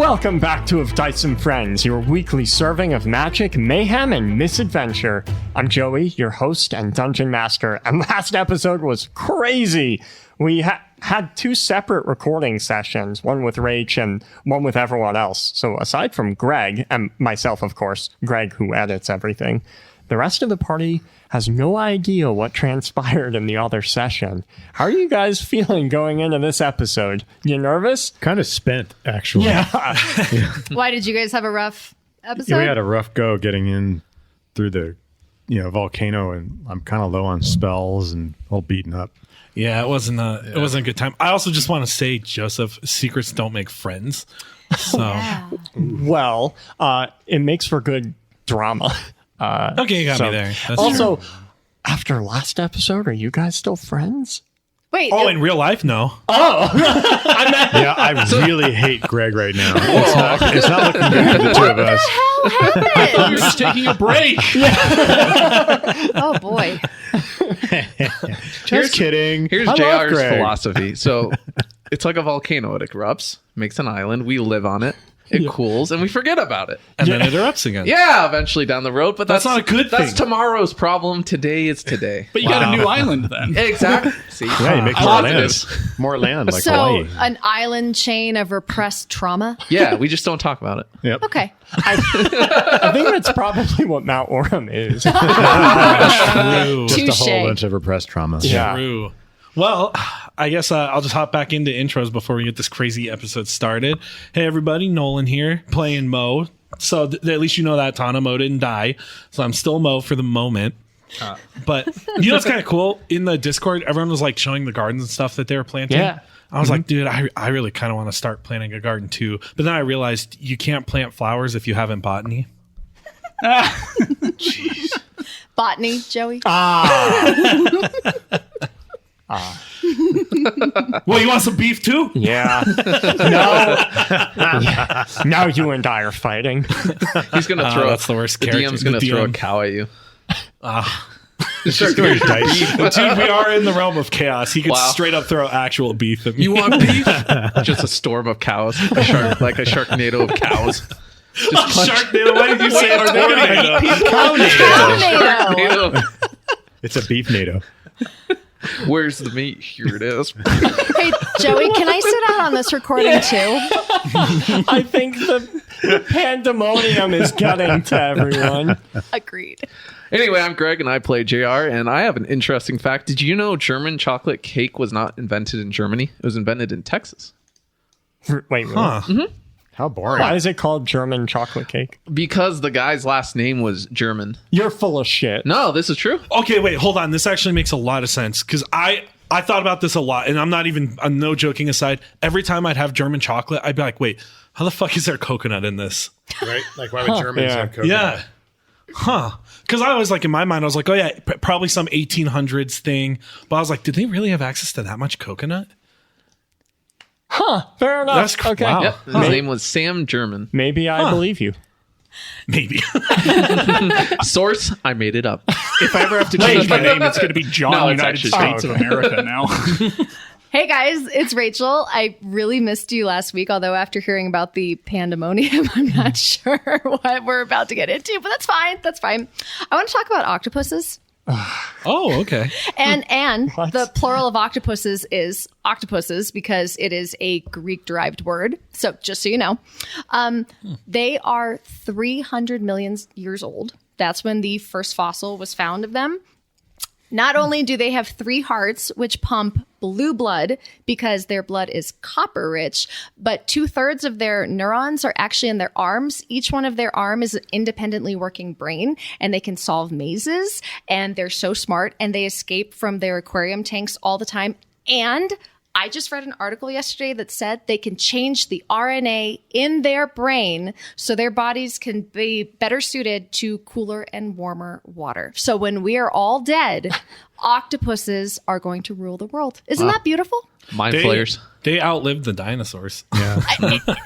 Welcome back to Of Dice and Friends, your weekly serving of magic, mayhem, and misadventure. I'm Joey, your host and dungeon master, and last episode was crazy. We had two separate recording sessions, one with Rach and one with everyone else. So aside from Greg, and myself, of course, Greg who edits everything, the rest of the party has no idea what transpired in the other session. How are you guys feeling going into this episode? You nervous? Kind of spent, actually. Yeah. Why did you guys have a rough episode? Yeah, we had a rough go getting in through the volcano, and I'm kind of low on spells and all beaten up. Yeah, it wasn't a good time. I also just want to say, Joseph, secrets don't make friends. So, Well, it makes for good drama. Okay, you got me there. That's also, true. after last episode, are you guys still friends? Wait. Oh, in real life, no. Yeah, I really hate Greg right now. It's not looking good for the two of us. What the hell happened? You're just taking a break. Oh, boy. Just kidding. Here's I love JR's Greg. philosophy. So it's like a volcano. It erupts, makes an island. We live on it. It cools, and we forget about it. And then it erupts again. Yeah, eventually down the road. But That's not a good That's thing. tomorrow's problem. Today is today. But you got a new island then. Exactly. See, Yeah, you make more land like So, Hawaii. an island chain of repressed trauma? yeah, we just don't talk about it. Yep. Okay. I think that's probably what Mount Orim is. True. Just a Touche. whole bunch of repressed trauma. Yeah. True. Well, I guess I'll just hop back into intros before we get this crazy episode started. Hey, everybody, Nolan here, playing Mo. So at least you know that Tana Mo didn't die. So I'm still Mo for the moment. But you know what's kind of cool? In the Discord, everyone was like showing the gardens and stuff that they were planting. Yeah. I was like, dude, I really kind of want to start planting a garden too. But then I realized you can't plant flowers if you haven't botany. Jeez. Botany, Joey? Well, you want some beef too? Yeah. No. Now you and I are fighting. He's gonna throw. That's the worst The character. DM's gonna The throw a DM. cow at you. Just doing dice. Well, dude, we are in the realm of chaos. He could Wow. straight up throw actual beef at me. You want beef? Just a storm of cows, like a sharknado of cows. Sharknado? Why did you say Tornado. Sharknado. It's a beef NATO. Where's the meat? Here it is. Hey, Joey, can I sit out on this recording too? I think the pandemonium is getting to everyone. Agreed. Anyway, I'm Greg and I play JR, and I have an interesting fact. Did you know German chocolate cake was not invented in Germany? It was invented in Texas. Wait, really? Huh. How boring. Why is it called German chocolate cake? Because the guy's last name was German. You're full of shit. No, this is true. Okay, wait, hold on. This actually makes a lot of sense because I thought about this a lot, and I'm no joking aside. Every time I'd have German chocolate, I'd be like, wait, how the fuck is there coconut in this? Right? Like, why would Germans Yeah. have coconut? Yeah. Huh. Because I was like, in my mind, I was like, oh yeah, probably some 1800s thing. But I was like, did they really have access to that much coconut? Huh. Fair enough. That's okay. wow. Yep, his name was Sam German. Maybe I believe you. Maybe. Source, I made it up. If I ever have to change my name, it's going to be John No, it's United actually- States of America now. Hey guys, it's Rachel. I really missed you last week, although after hearing about the pandemonium, I'm not sure what we're about to get into, but that's fine. That's fine. I want to talk about octopuses. Oh, okay. And What? the plural of octopuses is octopuses because it is a Greek derived word. So just so you know, they are 300 million years old. That's when the first fossil was found of them. Not only do they have 3 hearts, which pump blue blood because their blood is copper rich, but 2/3 of their neurons are actually in their arms. Each one of their arm is an independently working brain, and they can solve mazes, and they're so smart, and they escape from their aquarium tanks all the time. And I just read an article yesterday that said they can change the RNA in their brain so their bodies can be better suited to cooler and warmer water. So when we are all dead, octopuses are going to rule the world. Isn't that beautiful? Mind flayers. They outlived the dinosaurs. Yeah.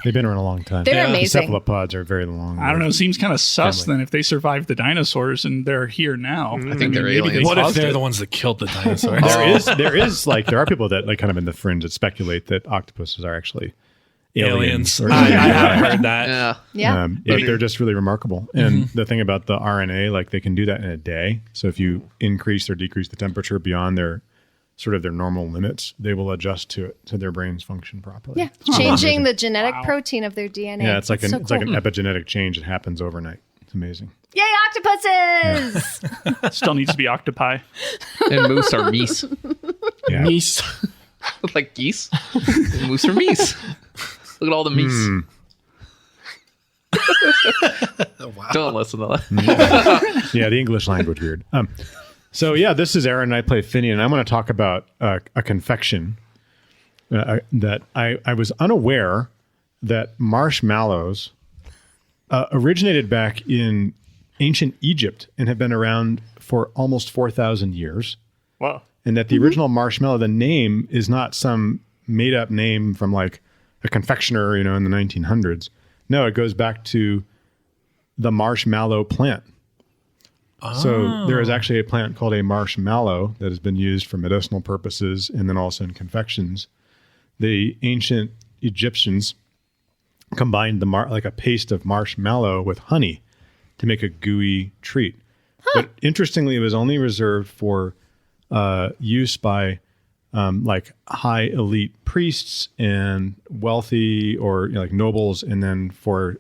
They've been around a long time. They're The amazing. cephalopods are very long. I don't know. It seems kind of sus Family. then if they survived the dinosaurs and they're here now. I think they're aliens. What if caused they're it. the ones that killed the dinosaurs? There are people that like kind of in the fringe that speculate that octopuses are actually Aliens. or I have heard that. Yeah. Yeah. but they're just really remarkable. And the thing about the RNA, like they can do that in a day. So if you increase or decrease the temperature beyond their normal limits, they will adjust to it so their brains function properly. Yeah. Changing the genetic protein of their DNA. Yeah, it's like That's an so it's cool. like an epigenetic change that happens overnight. It's amazing. Yay, octopuses! Still needs to be octopi. And moose are meese. Yeah. Meese. Like geese. And moose are meese. Look at all the meese. Don't listen to that. Yeah, the English language weird. So yeah, this is Aaron and I play Finian, and I'm going to talk about a confection that I was unaware that marshmallows originated back in ancient Egypt and have been around for almost 4,000 years. Wow. And that the original marshmallow, the name is not some made up name from like a confectioner, in the 1900s. No, it goes back to the marshmallow plant. So there is actually a plant called a marshmallow that has been used for medicinal purposes and then also in confections. The ancient Egyptians combined like a paste of marshmallow with honey to make a gooey treat. But interestingly, it was only reserved for use by like high elite priests and wealthy or like nobles, and then for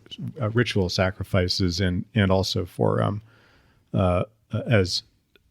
ritual sacrifices and also for as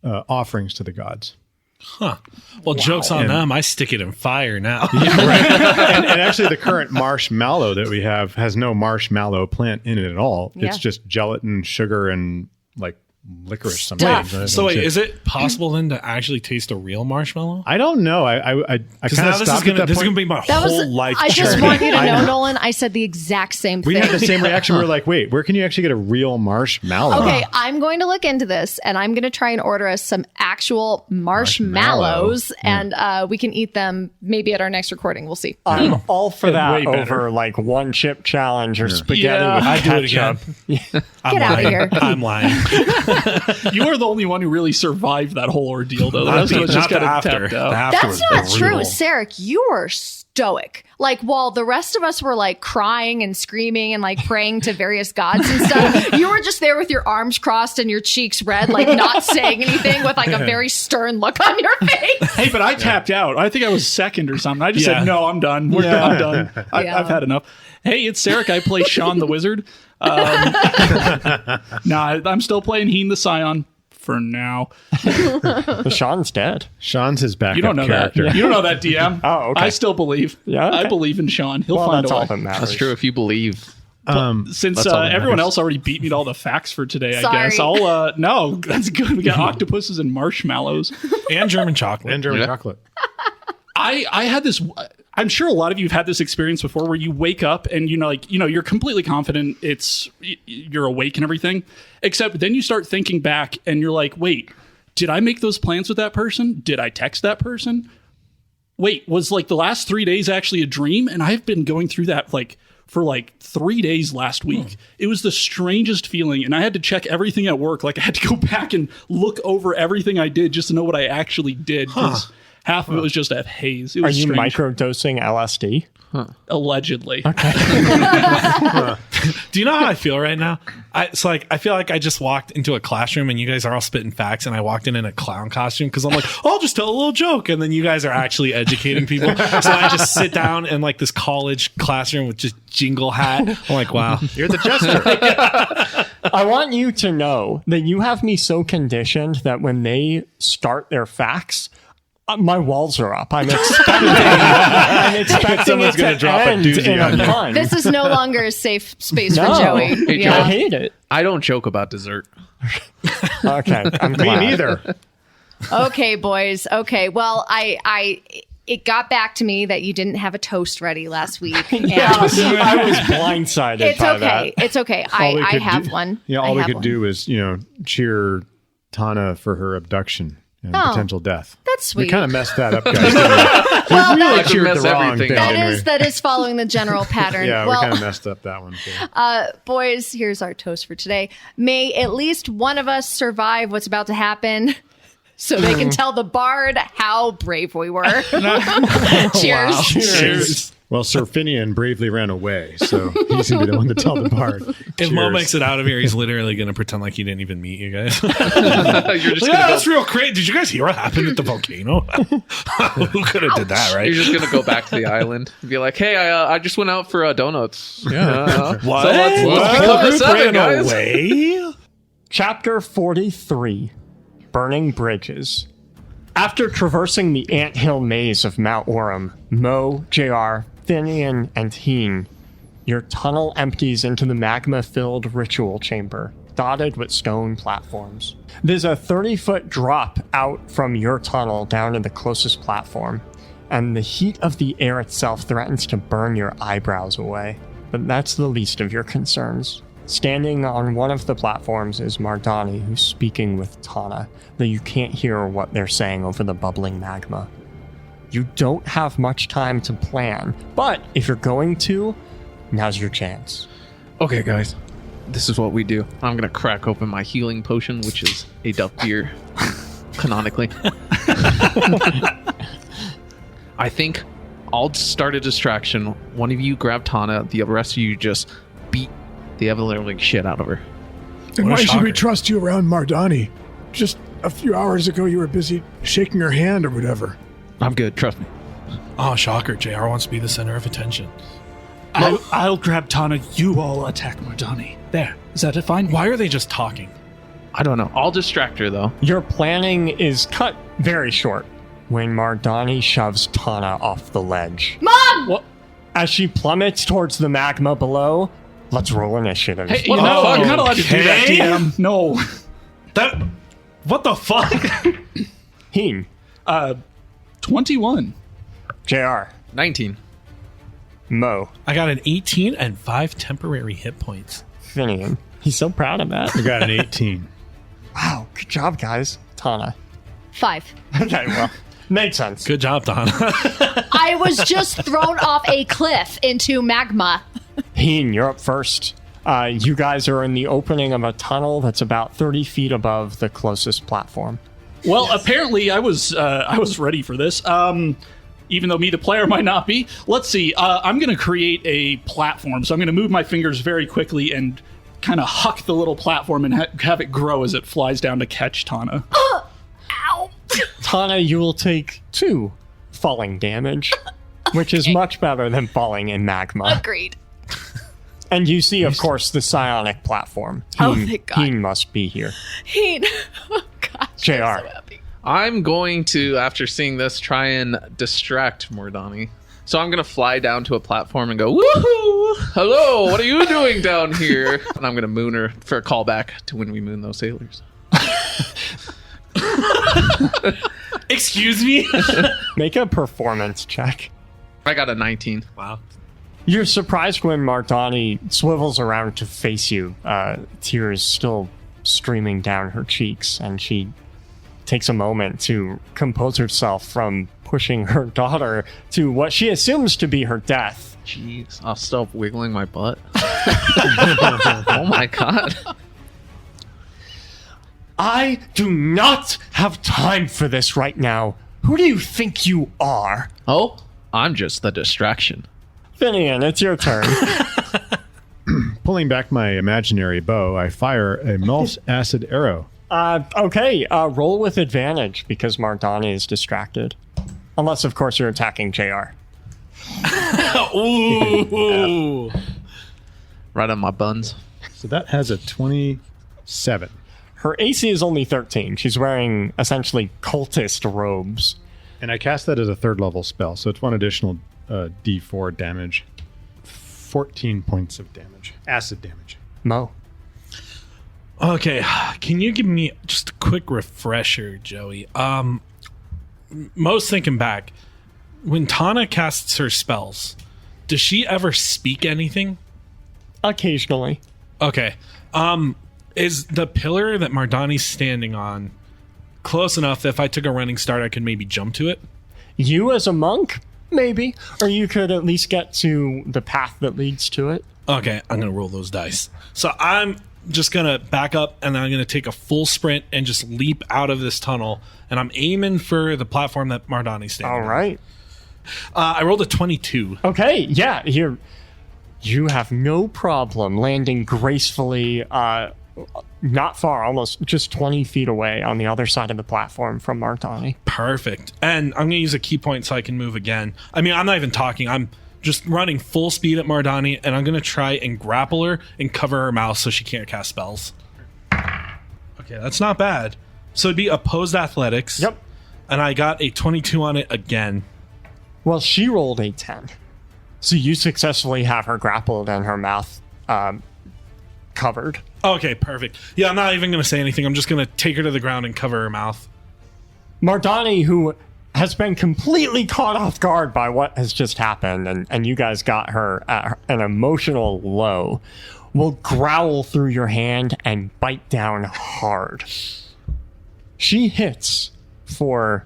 offerings to the gods. Huh. Well, joke's on them. I stick it in fire now. and actually, the current marshmallow that we have has no marshmallow plant in it at all. Yeah. It's just gelatin, sugar, and like licorice. Stuff. Sometimes. So wait, is it possible then to actually taste a real marshmallow? I don't know. I Because kind now of this is stopped at that gonna point. be my That was, whole life I just journey. want you to know, Nolan, I said the exact same We thing. had the same reaction. We were like, wait, where can you actually get a real marshmallow? Okay, I'm going to look into this, and I'm going to try and order us some actual marshmallows, and we can eat them maybe at our next recording. We'll see. I'm all for that way better. over like one chip challenge or spaghetti Yeah. with I'd do it again. ketchup. I'm Get outta lying. here. I'm lying. You are the only one who really survived that whole ordeal, though. The rest of us just got after. tapped out. The after That's was not true, brutal. Sarek. You are stoic. Like, while the rest of us were like crying and screaming and like praying to various gods and stuff, you were just there with your arms crossed and your cheeks red, like not saying anything with like a very stern look on your face. Hey, but I tapped out. I think I was second or something. I just Yeah. said, no, I'm done. I'm done. Yeah. I've had enough. Hey, it's Sarek. I play Sean the Wizard. I'm still playing Heen the Scion for now. Sean's dead. Sean's his backup You don't know character. that. You don't know that, DM. Oh, okay. I still believe. Yeah, okay. I believe in Sean. He'll Well, find that's a all way. that matters. That's true if you believe. Since That's all that everyone matters. else already beat me to all the facts for today, I Sorry. guess I'll. No, that's good. We got octopuses and marshmallows. And German chocolate. And German Yeah. chocolate. I had this. I'm sure a lot of you have had this experience before, where you wake up and you're completely confident you're awake and everything, except then you start thinking back and you're like, wait, did I make those plans with that person? Did I text that person? Wait, was like the last 3 days actually a dream? And I've been going through that for 3 days last week. It was the strangest feeling, and I had to check everything at work. Like, I had to go back and look over everything I did just to know what I actually did, because half of it was just a haze. It Are was you strange. microdosing LSD? Allegedly. Do you know how I feel right now? I feel like I just walked into a classroom and you guys are all spitting facts, and I walked in a clown costume because I'm like, I'll just tell a little joke, and then you guys are actually educating people. So I just sit down in like this college classroom with just jingle hat. I'm like, wow. You're the jester. I want you to know that you have me so conditioned that when they start their facts, my walls are up. I'm expecting Someone's it gonna to drop a end doozy in on a you. pun. This is no longer a safe space no, for Joey. Hey, Yeah. I Joey. hate it. I don't joke about dessert. Okay, I'm Me glad. neither. Okay, boys. Okay. Well, it got back to me that you didn't have a toast ready last week. And Yeah, I was blindsided it's by okay. that. It's okay. All we I could have do- one. Yeah, I all we have could one. do is, cheer Tana for her abduction and Oh, potential death. That's We sweet. kind of messed that up, guys. didn't we? Well, really that, cheered mess the wrong everything thing. up. didn't we? that is following the general pattern. Yeah, we well, kind of messed up that one too. boys, here's our toast for today. May at least one of us survive what's about to happen, so they can tell the bard how brave we were. Cheers. Cheers. Well, Sir Finian bravely ran away, so he's going to be the one to tell the bard. If Mo Cheers. makes it out of here, he's literally going to pretend like he didn't even meet you guys. You're just gonna That's go, real crazy. Did you guys hear what happened at the volcano? Who could have did that, right? you're just gonna go back to the island and be like, "Hey, I just went out for donuts." Yeah. What? So let's pick up this Ran up, guys. away? Chapter 43 Burning Bridges. After traversing the anthill maze of Mount Orim, Mo, JR, Finian, and Heen, your tunnel empties into the magma-filled ritual chamber, dotted with stone platforms. There's a 30-foot drop out from your tunnel down to the closest platform, and the heat of the air itself threatens to burn your eyebrows away. But that's the least of your concerns. Standing on one of the platforms is Mardani, who's speaking with Tana, though you can't hear what they're saying over the bubbling magma. You don't have much time to plan, but if you're going to, now's your chance. Okay, guys, this is what we do. I'm gonna crack open my healing potion, which is a duck beer, canonically. I think I'll start a distraction. One of you grab Tana, the rest of you just beat the ever-living shit out of her. And What a why should we shocker. trust you around Mardani? Just a few hours ago, you were busy shaking her hand or whatever. I'm good, trust me. Oh, shocker. JR wants to be the center of attention. I'll grab Tana. You all attack Mardani. There. Is that fine? Why are they just talking? I don't know. I'll distract her, though. Your planning is cut very short when Mardani shoves Tana off the ledge. Mom! As she plummets towards the magma below, let's roll initiative. Hey, you know, I'm not allowed to do that, Okay. DM. No. What the fuck? Heen, 21. JR, 19. Mo, I got an 18 and 5 temporary hit points. Finian. He's so proud of that. I got an 18. Wow, good job, guys. Tana. 5. Okay, well, makes sense. Good job, Don. I was just thrown off a cliff into magma. Heen, you're up first. You guys are in the opening of a tunnel that's about 30 feet above the closest platform. Well, apparently I was ready for this. Even though me, the player, might not be. Let's see. I'm going to create a platform. So I'm going to move my fingers very quickly and kind of huck the little platform and have it grow as it flies down to catch Tana. Ow! Tana, you will take 2 falling damage, which is much better than falling in magma. Agreed. And you see, of course, the psionic platform. Oh, thank God. Heen must be here. Heen. Oh, gosh. JR. I'm so happy. I'm going to, after seeing this, try and distract Mordani. So I'm going to fly down to a platform and go, woohoo! Hello, what are you doing down here? And I'm going to moon her for a callback to when we moon those sailors. Excuse me? Make a performance check. I got a 19. Wow. You're surprised when Mardani swivels around to face you, tears still streaming down her cheeks, and she takes a moment to compose herself from pushing her daughter to what she assumes to be her death. Jeez. I'll stop wiggling my butt. Oh my god. I do not have time for this right now. Who do you think you are? Oh, I'm just the distraction. Finian, it's your turn. Pulling back my imaginary bow, I fire a Melf's acid arrow. Okay, roll with advantage because Mardani is distracted. Unless, of course, you're attacking JR. Ooh. Right on my buns. So that has a 27. Her AC is only 13. She's wearing essentially cultist robes. And I cast that as a 3rd level spell, so it's 1 additional D4 damage. 14 points of damage. Acid damage. Mo. Okay, can you give me just a quick refresher, Joey? Most thinking back, when Tana casts her spells, does she ever speak anything? Occasionally. Okay. Is the pillar that Mardani's standing on close enough that if I took a running start, I could maybe jump to it? You as a monk? Maybe. Or you could at least get to the path that leads to it. Okay, I'm going to roll those dice. So I'm just going to back up and I'm going to take a full sprint and just leap out of this tunnel. And I'm aiming for the platform that Mardani's standing All on. right. I rolled a 22. Okay, yeah, you have no problem landing gracefully, not far, almost just 20 feet away on the other side of the platform from Martani. Perfect. And I'm going to use a key point so I can move again. I mean, I'm not even talking. I'm just running full speed at Mardani, and I'm going to try and grapple her and cover her mouth so she can't cast spells. Okay, that's not bad. So it'd be opposed athletics. Yep. And I got a 22 on it again. Well, she rolled a 10. So you successfully have her grappled and her mouth covered. Okay, perfect. Yeah, I'm not even going to say anything. I'm just going to take her to the ground and cover her mouth. Mardani, who has been completely caught off guard by what has just happened, and you guys got her at an emotional low, will growl through your hand and bite down hard. She hits for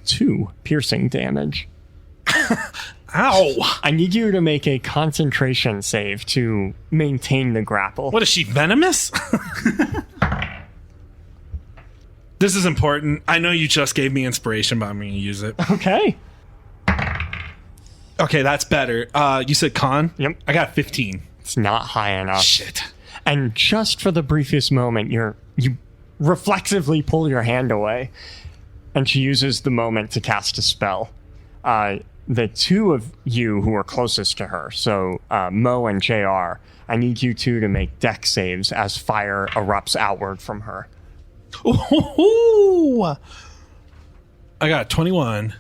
2 piercing damage. Ow! I need you to make a concentration save to maintain the grapple. What is she, venomous? This is important. I know you just gave me inspiration, but I'm going to use it. Okay. Okay, that's better. You said con? Yep. I got 15. It's not high enough. Shit. And just for the briefest moment, you reflexively pull your hand away, and she uses the moment to cast a spell. The 2 of you who are closest to her, so Mo and JR, I need you 2 to make dex saves as fire erupts outward from her. Ooh. I got 21.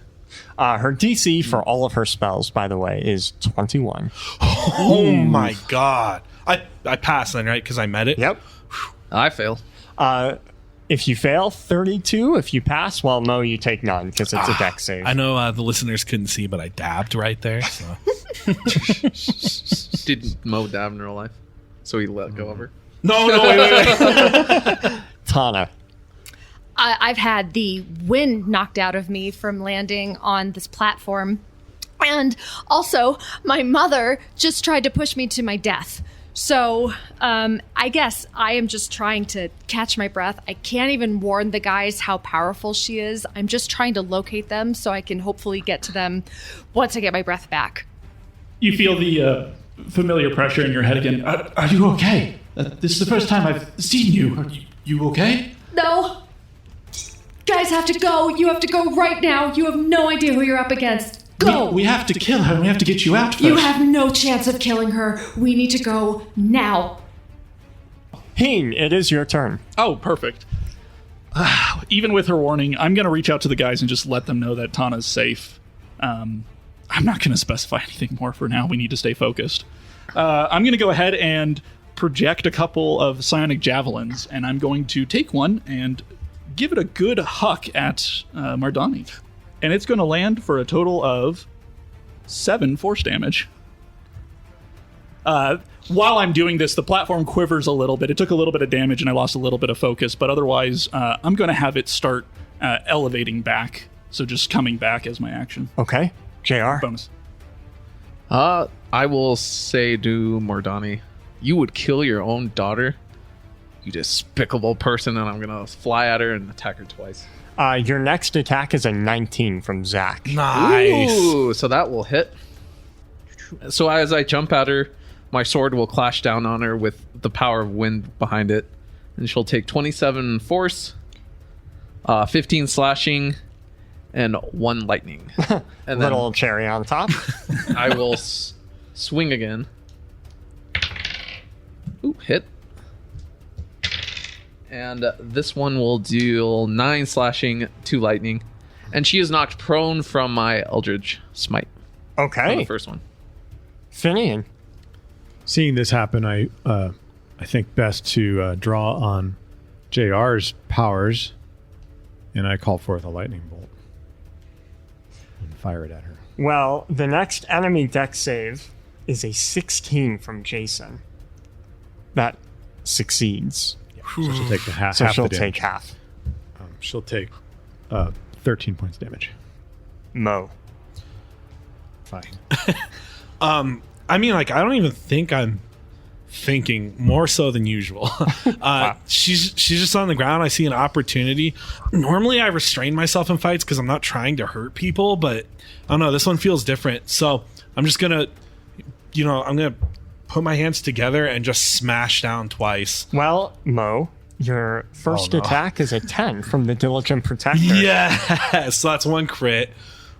Her DC for all of her spells, by the way, is 21. Oh my god. I passed then, right? Because I met it? Yep. I fail. If you fail, 32. If you pass, well, Mo, you take none because it's a dex save. I know the listeners couldn't see, but I dabbed right there. So. Did Mo dab in real life? So he let go of her? No, wait. Tana. I've had the wind knocked out of me from landing on this platform. And also, my mother just tried to push me to my death. So, I guess I am just trying to catch my breath. I can't even warn the guys how powerful she is. I'm just trying to locate them so I can hopefully get to them once I get my breath back. You feel the familiar pressure in your head again. Are you okay? This is the first time I've seen you. Are you okay? No. Guys have to go. You have to go right now. You have no idea who you're up against. Go! We have to kill her. We have to get you out first. You have no chance of killing her. We need to go now. Heen, it is your turn. Oh, perfect. Even with her warning, I'm going to reach out to the guys and just let them know that Tana's safe. I'm not going to specify anything more for now. We need to stay focused. I'm going to go ahead and project a couple of psionic javelins, and I'm going to take one and give it a good huck at Mardani. And it's going to land for a total of 7 force damage. While I'm doing this, the platform quivers a little bit. It took a little bit of damage and I lost a little bit of focus, but otherwise, I'm going to have it start elevating back. So just coming back as my action. Okay. JR. Bonus. I will say to Mardani, you would kill your own daughter? You despicable person. And I'm going to fly at her and attack her twice. Your next attack is a 19 from Zach. Nice. Ooh, so that will hit. So as I jump at her, my sword will clash down on her with the power of wind behind it. And she'll take 27 force, 15 slashing, and 1 lightning. And then Little cherry on top. I will swing again. Ooh, hit. And this one will deal 9 slashing, 2 lightning. And she is knocked prone from my Eldritch Smite. On Okay. the first one. Finian. Seeing this happen, I think best to draw on JR's powers, and I call forth a lightning bolt and fire it at her. Well, the next enemy dex save is a 16 from Jason. That succeeds. So she'll take the half. So half she'll the take damage. half. She'll take 13 points damage. Mo. Fine. I mean, like, I don't even think I'm thinking more so than usual. She's just on the ground. I see an opportunity. Normally I restrain myself in fights because I'm not trying to hurt people, but I don't know, this one feels different. So I'm just gonna put my hands together and just smash down twice. Well, Mo, your first attack is a 10 from the Diligent Protector. Yeah, so that's one crit.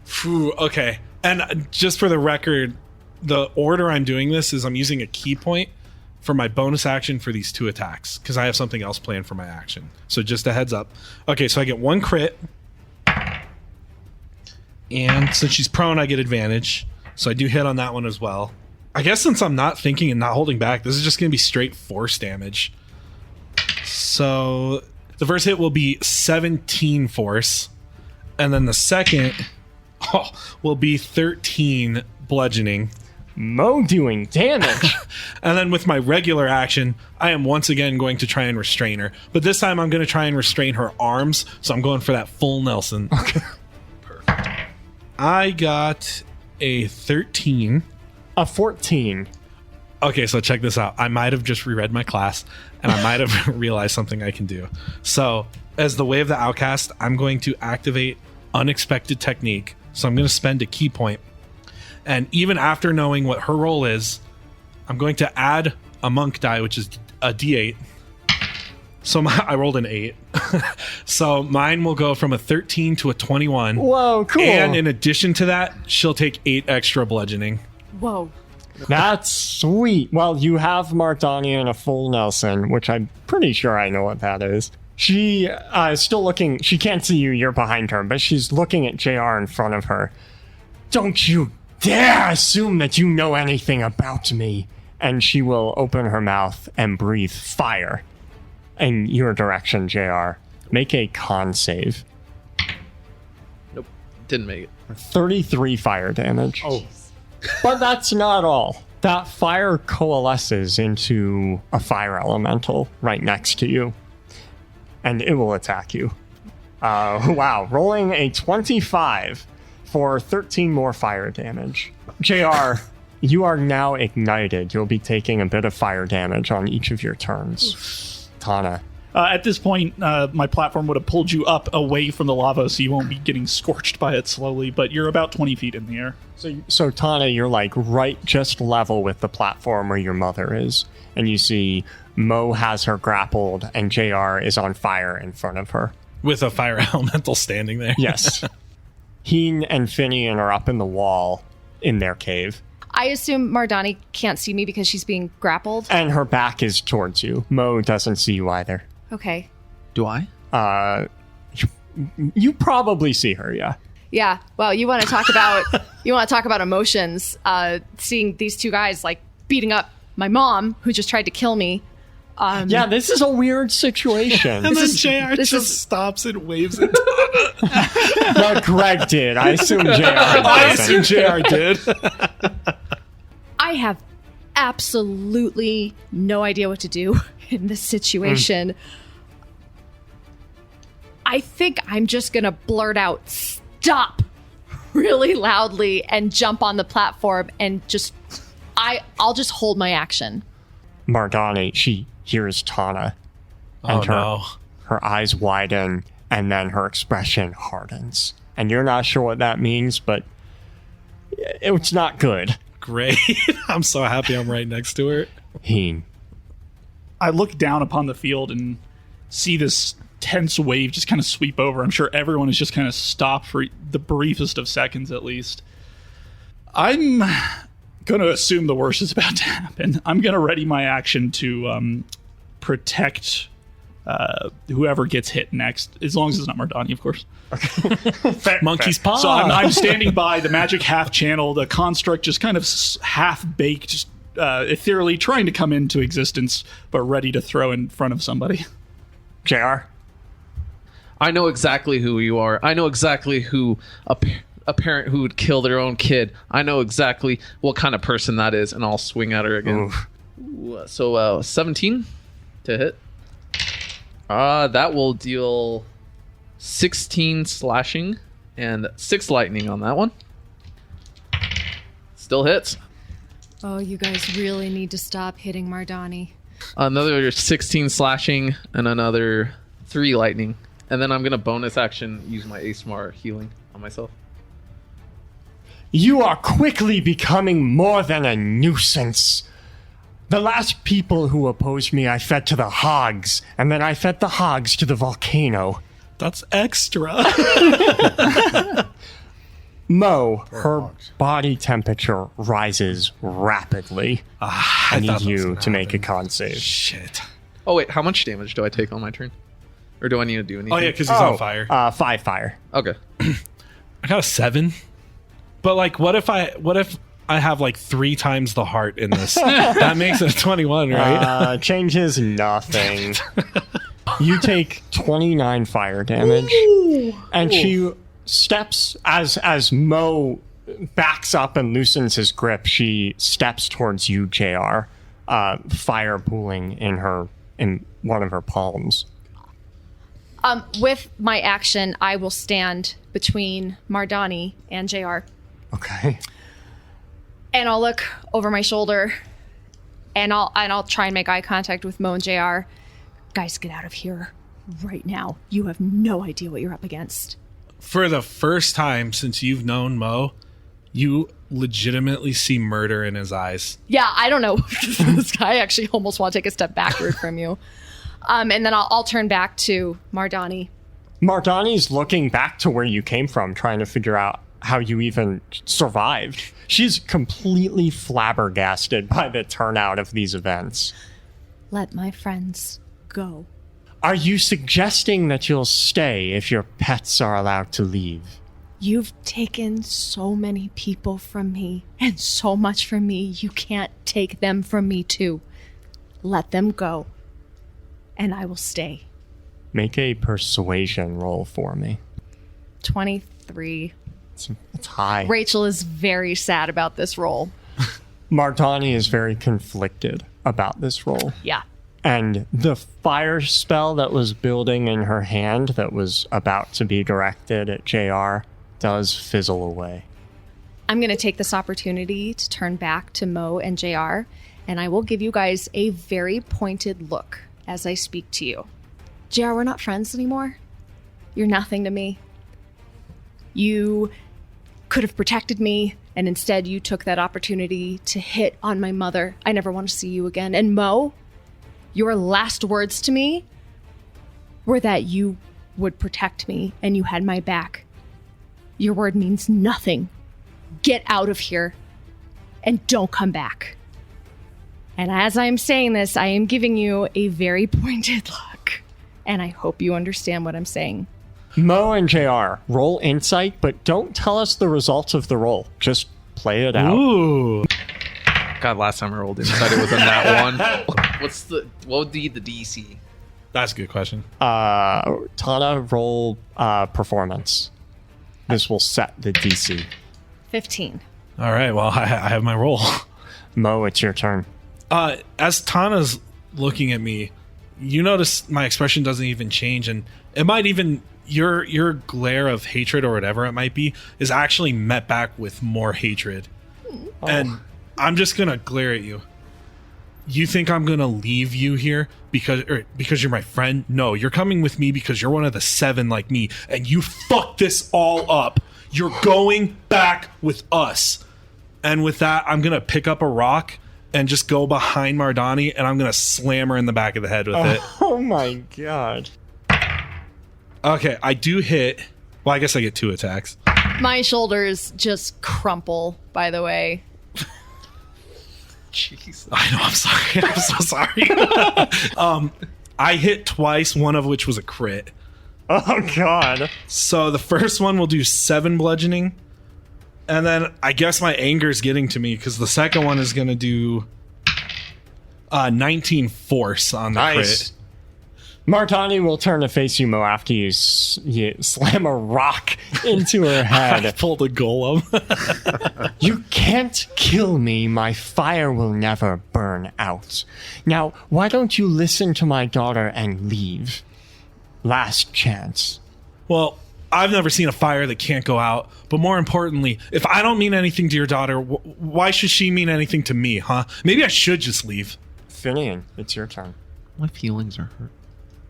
Phew, okay. And just for the record, the order I'm doing this is I'm using a key point for my bonus action for these 2 attacks because I have something else planned for my action. So just a heads up. Okay, so I get 1 crit. And since she's prone, I get advantage. So I do hit on that one as well. I guess since I'm not thinking and not holding back, this is just going to be straight force damage. So the first hit will be 17 force. And then the second will be 13 bludgeoning. Mo doing damage. And then with my regular action, I am once again going to try and restrain her. But this time I'm going to try and restrain her arms. So I'm going for that full Nelson. Okay. Perfect. I got a 13. A 14. Okay, so check this out. I might have just reread my class, and I might have realized something I can do. So as the Way of the Outcast, I'm going to activate Unexpected Technique. So I'm going to spend a key point. And even after knowing what her role is, I'm going to add a monk die, which is a d8. So I rolled an 8. So mine will go from a 13 to a 21. Whoa, cool. And in addition to that, she'll take 8 extra bludgeoning. Whoa. That's sweet. Well, you have Mardani in a full Nelson, which I'm pretty sure I know what that is. She is still looking. She can't see you. You're behind her, but she's looking at JR in front of her. Don't you dare assume that you know anything about me. And she will open her mouth and breathe fire in your direction, JR. Make a con save. Nope. Didn't make it. 33 fire damage. Oh. But that's not all. That fire coalesces into a fire elemental right next to you. And it will attack you. Wow. Rolling a 25 for 13 more fire damage. JR, you are now ignited. You'll be taking a bit of fire damage on each of your turns. Tana. At this point, my platform would have pulled you up away from the lava, so you won't be getting scorched by it slowly, but you're about 20 feet in the air. So Tana, you're like right just level with the platform where your mother is. And you see Mo has her grappled and JR is on fire in front of her. With a fire elemental standing there. Yes. Heen and Finian are up in the wall in their cave. I assume Mardani can't see me because she's being grappled. And her back is towards you. Mo doesn't see you either. Okay. Do I? You probably see her, yeah. Yeah. Well, you want to talk about emotions. Seeing these 2 guys like beating up my mom, who just tried to kill me. Yeah, this is a weird situation. And then JR just stops and waves it. No, Greg did. I assume JR did. I assume JR did. I have absolutely no idea what to do in this situation. I think I'm just going to blurt out, "Stop!" really loudly and jump on the platform and I'll just hold my action. Mardani, she hears Tana. And her eyes widen and then her expression hardens. And you're not sure what that means, but it's not good. Great. I'm so happy I'm right next to her. Heen. I look down upon the field and see this tense wave just kind of sweep over. I'm sure everyone is just kind of stopped for the briefest of seconds at least. I'm going to assume the worst is about to happen. I'm going to ready my action to protect whoever gets hit next, as long as it's not Mardani, of course. Monkey's paw. So I'm standing by the magic half channel, the construct just kind of half baked, just ethereally trying to come into existence, but ready to throw in front of somebody. JR? I know exactly who you are. I know exactly who a parent who would kill their own kid. I know exactly what kind of person that is, and I'll swing at her again. Ooh, so 17 to hit. That will deal 16 slashing and 6 lightning on that one. Still hits. Oh, you guys really need to stop hitting Mardani. Another 16 slashing and another 3 lightning. And then I'm going to bonus action use my ASMR healing on myself. You are quickly becoming more than a nuisance. The last people who opposed me I fed to the hogs, and then I fed the hogs to the volcano. That's extra. Mo, her body temperature rises rapidly. I need you to make a con save. Shit. Oh, wait. How much damage do I take on my turn? Or do I need to do anything? Oh, yeah, because he's on fire. 5 fire. Okay. I got a 7. But, like, what if I have, like, 3 times the heart in this? That makes it a 21, right? Changes nothing. You take 29 fire damage. And she steps, as Mo backs up and loosens his grip, she steps towards you, JR, fire pooling in one of her palms. With my action, I will stand between Mardani and JR. Okay. And I'll look over my shoulder, and I'll try and make eye contact with Mo and JR. Guys, get out of here right now. You have no idea what you're up against. For the first time since you've known Mo, you legitimately see murder in his eyes. Yeah, I don't know. This guy actually almost want to take a step backward from you. And then I'll turn back to Mardani. Mardani's looking back to where you came from, trying to figure out how you even survived. She's completely flabbergasted by the turnout of these events. Let my friends go. Are you suggesting that you'll stay if your pets are allowed to leave? You've taken so many people from me, and so much from me. You can't take them from me too. Let them go, and I will stay. Make a persuasion roll for me. 23. It's high. Rachel is very sad about this roll. Mardani is very conflicted about this roll. Yeah. And the fire spell that was building in her hand that was about to be directed at JR does fizzle away. I'm going to take this opportunity to turn back to Mo and JR, and I will give you guys a very pointed look as I speak to you. JR, we're not friends anymore. You're nothing to me. You could have protected me, and instead you took that opportunity to hit on my mother. I never want to see you again. And Mo, your last words to me were that you would protect me and you had my back. Your word means nothing. Get out of here and don't come back. And as I'm saying this, I am giving you a very pointed look, and I hope you understand what I'm saying. Mo and JR, roll insight, but don't tell us the results of the roll. Just play it out. Ooh. God, last time I rolled inside it was in that one. What would be the DC? That's a good question. Tana, roll performance. This will set the DC. 15. All right, well, I have my roll. Mo, it's your turn. As Tana's looking at me, you notice my expression doesn't even change, and it might even your glare of hatred or whatever it might be is actually met back with more hatred. Oh. And I'm just gonna glare at you. You think I'm gonna leave you here because you're my friend? No, you're coming with me because you're one of the 7 like me, and you fucked this all up. You're going back with us. And with that, I'm gonna pick up a rock and just go behind Mardani, and I'm gonna slam her in the back of the head with it. Oh my god. Okay, I do hit. Well, I guess I get 2 attacks. My shoulders just crumple, by the way. Jeez. I know, I'm sorry. I'm so sorry. I hit twice, one of which was a crit. Oh god. So the first one will do 7 bludgeoning. And then I guess my anger is getting to me because the second one is going to do 19 force on the crit. Mardani will turn to face you, Mo, after you slam a rock into her head. I pulled a golem. You can't kill me. My fire will never burn out. Now, why don't you listen to my daughter and leave? Last chance. Well, I've never seen a fire that can't go out. But more importantly, if I don't mean anything to your daughter, why should she mean anything to me, huh? Maybe I should just leave. Finian, it's your turn. My feelings are hurt.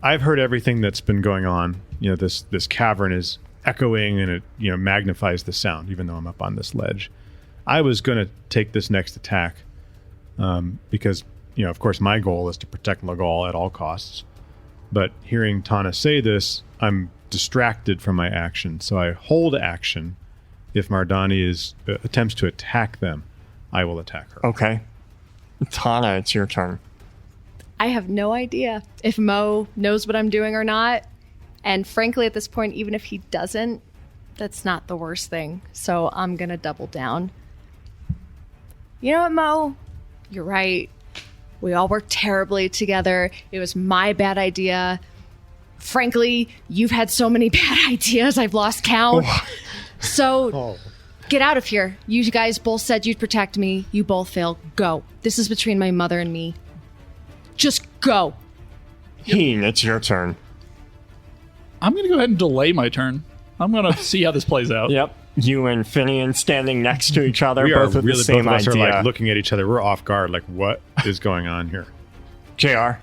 I've heard everything that's been going on. This cavern is echoing, and it magnifies the sound, even though I'm up on this ledge. I was going to take this next attack because, of course, my goal is to protect Lagal at all costs. But hearing Tana say this, I'm distracted from my action, so I hold action. If Mardani attempts to attack them, I will attack her. Okay. Tana, it's your turn. I have no idea if Mo knows what I'm doing or not. And frankly, at this point, even if he doesn't, that's not the worst thing. So I'm going to double down. You know what, Mo? You're right. We all worked terribly together. It was my bad idea. Frankly, you've had so many bad ideas, I've lost count. So get out of here. You guys both said you'd protect me. You both failed. Go. This is between my mother and me. Just go. Heen, it's your turn. I'm going to go ahead and delay my turn. I'm going to see how this plays out. Yep. You and Finian standing next to each other, We both are with really the same both of us idea. are like looking at each other. We're off guard. Like, what is going on here? JR.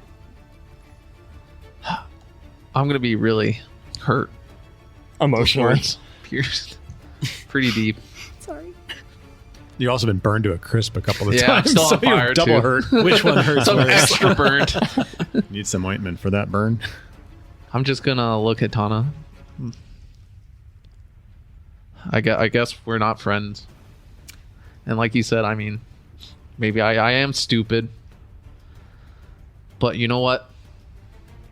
I'm going to be really hurt. Emotionally. Words pierced. Pretty deep. Sorry. You've also been burned to a crisp a couple of Yeah, I'm times. still on so you're fire, double too. hurt. Which one hurts So I'm worse? extra burnt. Need some ointment for that burn. I'm just going to look at Tana. I guess we're not friends. And like you said, I mean, maybe I am stupid. But you know what?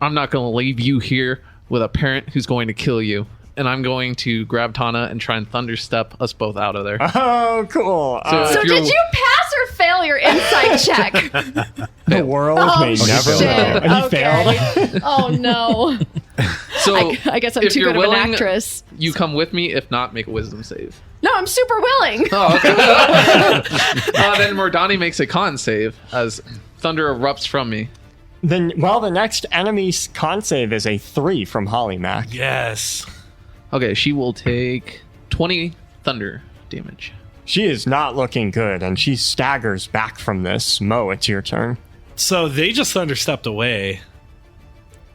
I'm not going to leave you here with a parent who's going to kill you. And I'm going to grab Tana and try and thunderstep us both out of there. Oh, cool. So So if you're- did you pass or fail your insight check? The world may never shit. know. He Okay. failed. Oh, no. So I guess I'm if too you're good of an willing, actress. You come with me. If not, make a wisdom save. No, I'm super willing. Oh, okay. Then Mordani makes a con save as thunder erupts from me. Then, the next enemy's con save is a 3 from Holly Mac. Yes. Okay, she will take 20 thunder damage. She is not looking good, and she staggers back from this. Mo, it's your turn. So they just thunderstepped away,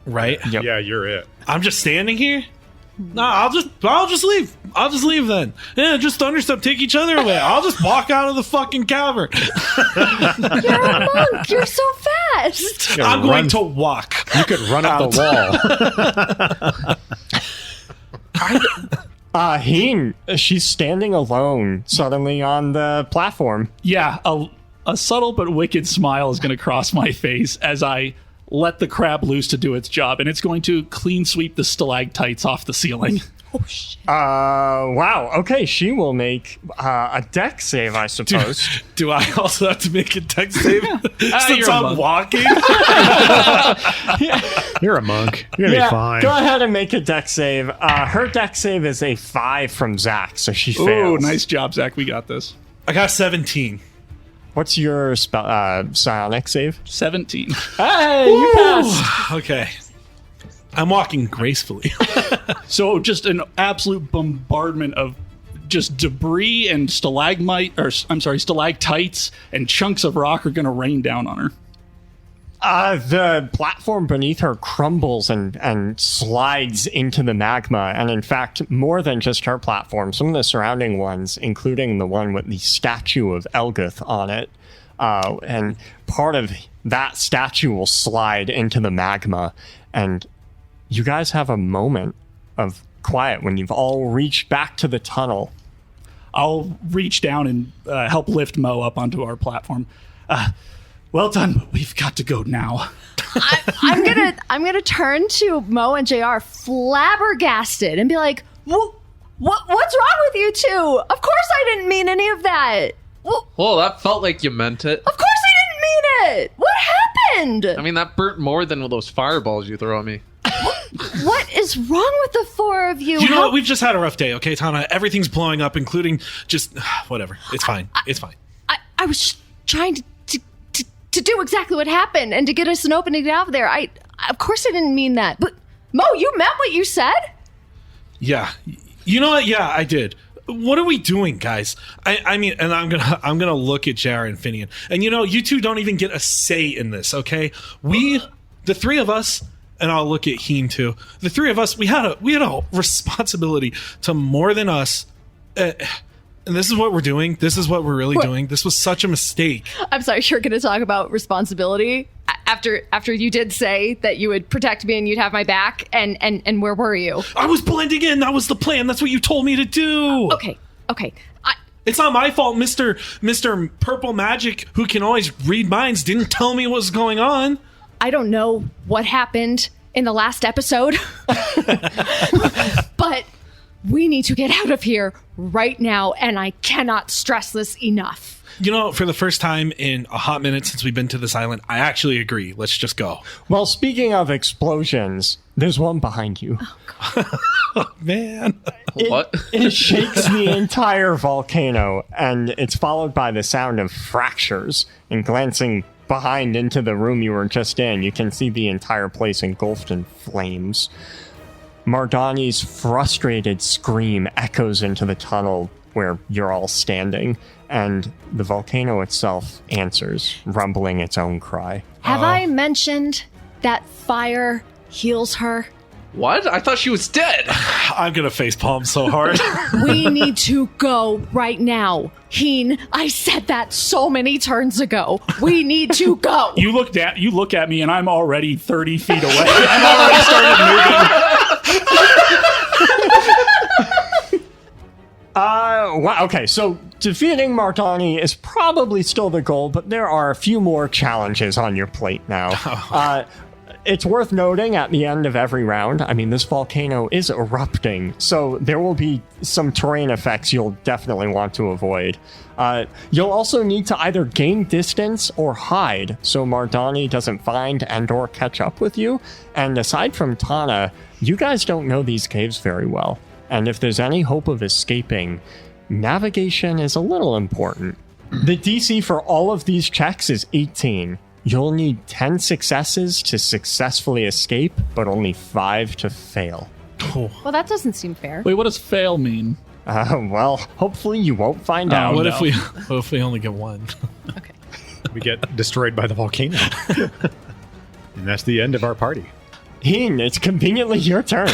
right? Yep. Yeah, you're it. I'm just standing here. No, I'll just leave. I'll just leave then. Yeah, just thunderstep, take each other away. I'll just walk out of the fucking cavern. You're a monk. You're so fast. I'm going to walk. You could run up the wall. Heen, she's standing alone suddenly on the platform. Yeah, a subtle but wicked smile is going to cross my face as I let the crab loose to do its job, and it's going to clean sweep the stalactites off the ceiling. Wow. Okay, she will make a dex save, I suppose. Do I also have to make a dex save since you're a I'm monk. walking? You're a monk. You're going to be fine. Go ahead and make a dex save. Her dex save is a 5 from Zach, so she fails. Oh, nice job, Zach. We got this. I got 17. What's your psionic save? 17. Hey, you passed. Okay. I'm walking gracefully. So just an absolute bombardment of just debris and stalactites and chunks of rock are going to rain down on her. The platform beneath her crumbles and slides into the magma. And in fact, more than just her platform, some of the surrounding ones, including the one with the statue of Elgith on it, and part of that statue will slide into the magma. And you guys have a moment of quiet when you've all reached back to the tunnel. I'll reach down and help lift Mo up onto our platform. Well done, but we've got to go now. I'm gonna turn to Mo and JR flabbergasted and be like, what's wrong with you two? Of course I didn't mean any of that. Well, that felt like you meant it. Of course I didn't mean it. What happened? I mean, that burnt more than those fireballs you throw at me. What is wrong with the four of you? You know what? We've just had a rough day, okay, Tana? Everything's blowing up, including just... whatever. It's fine. It's fine. I was trying to do exactly what happened and to get us an opening out of there. Of course I didn't mean that. But Mo, you meant what you said? Yeah. You know what? Yeah, I did. What are we doing, guys? I mean, and I'm gonna look at Jared and Finian. And you two don't even get a say in this, okay? The three of us, and I'll look at Heen too. The three of us, we had a responsibility to more than us. And this is what we're doing. This is what we're really doing. This was such a mistake. I'm sorry, you're going to talk about responsibility after you did say that you would protect me and you'd have my back. And where were you? I was blending in. That was the plan. That's what you told me to do. Okay. It's not my fault. Mr. Purple Magic, who can always read minds, didn't tell me what was going on. I don't know what happened in the last episode, but we need to get out of here right now, and I cannot stress this enough. For the first time in a hot minute since we've been to this island, I actually agree. Let's just go. Well, speaking of explosions, there's one behind you. Oh, man. What? It shakes the entire volcano, and it's followed by the sound of fractures. And glancing behind into the room you were just in, you can see the entire place engulfed in flames. Mardani's frustrated scream echoes into the tunnel where you're all standing, and the volcano itself answers, rumbling its own cry. Have I mentioned that fire heals her? What? I thought she was dead. I'm going to facepalm so hard. We need to go right now. Heen, I said that so many turns ago. We need to go. You look at me, and I'm already 30 feet away. I'm already started moving. Wow, okay, so defeating Mardani is probably still the goal, but there are a few more challenges on your plate now. It's worth noting at the end of every round, I mean, this volcano is erupting, so there will be some terrain effects you'll definitely want to avoid. You'll also need to either gain distance or hide, so Mardani doesn't find and or catch up with you. And aside from Tana, you guys don't know these caves very well. And if there's any hope of escaping, navigation is a little important. The DC for all of these checks is 18. You'll need 10 successes to successfully escape, but only 5 to fail. Well, that doesn't seem fair. Wait, what does fail mean? Well, hopefully you won't find out. What if we only get one? Okay. We get destroyed by the volcano. And that's the end of our party. Heen, it's conveniently your turn.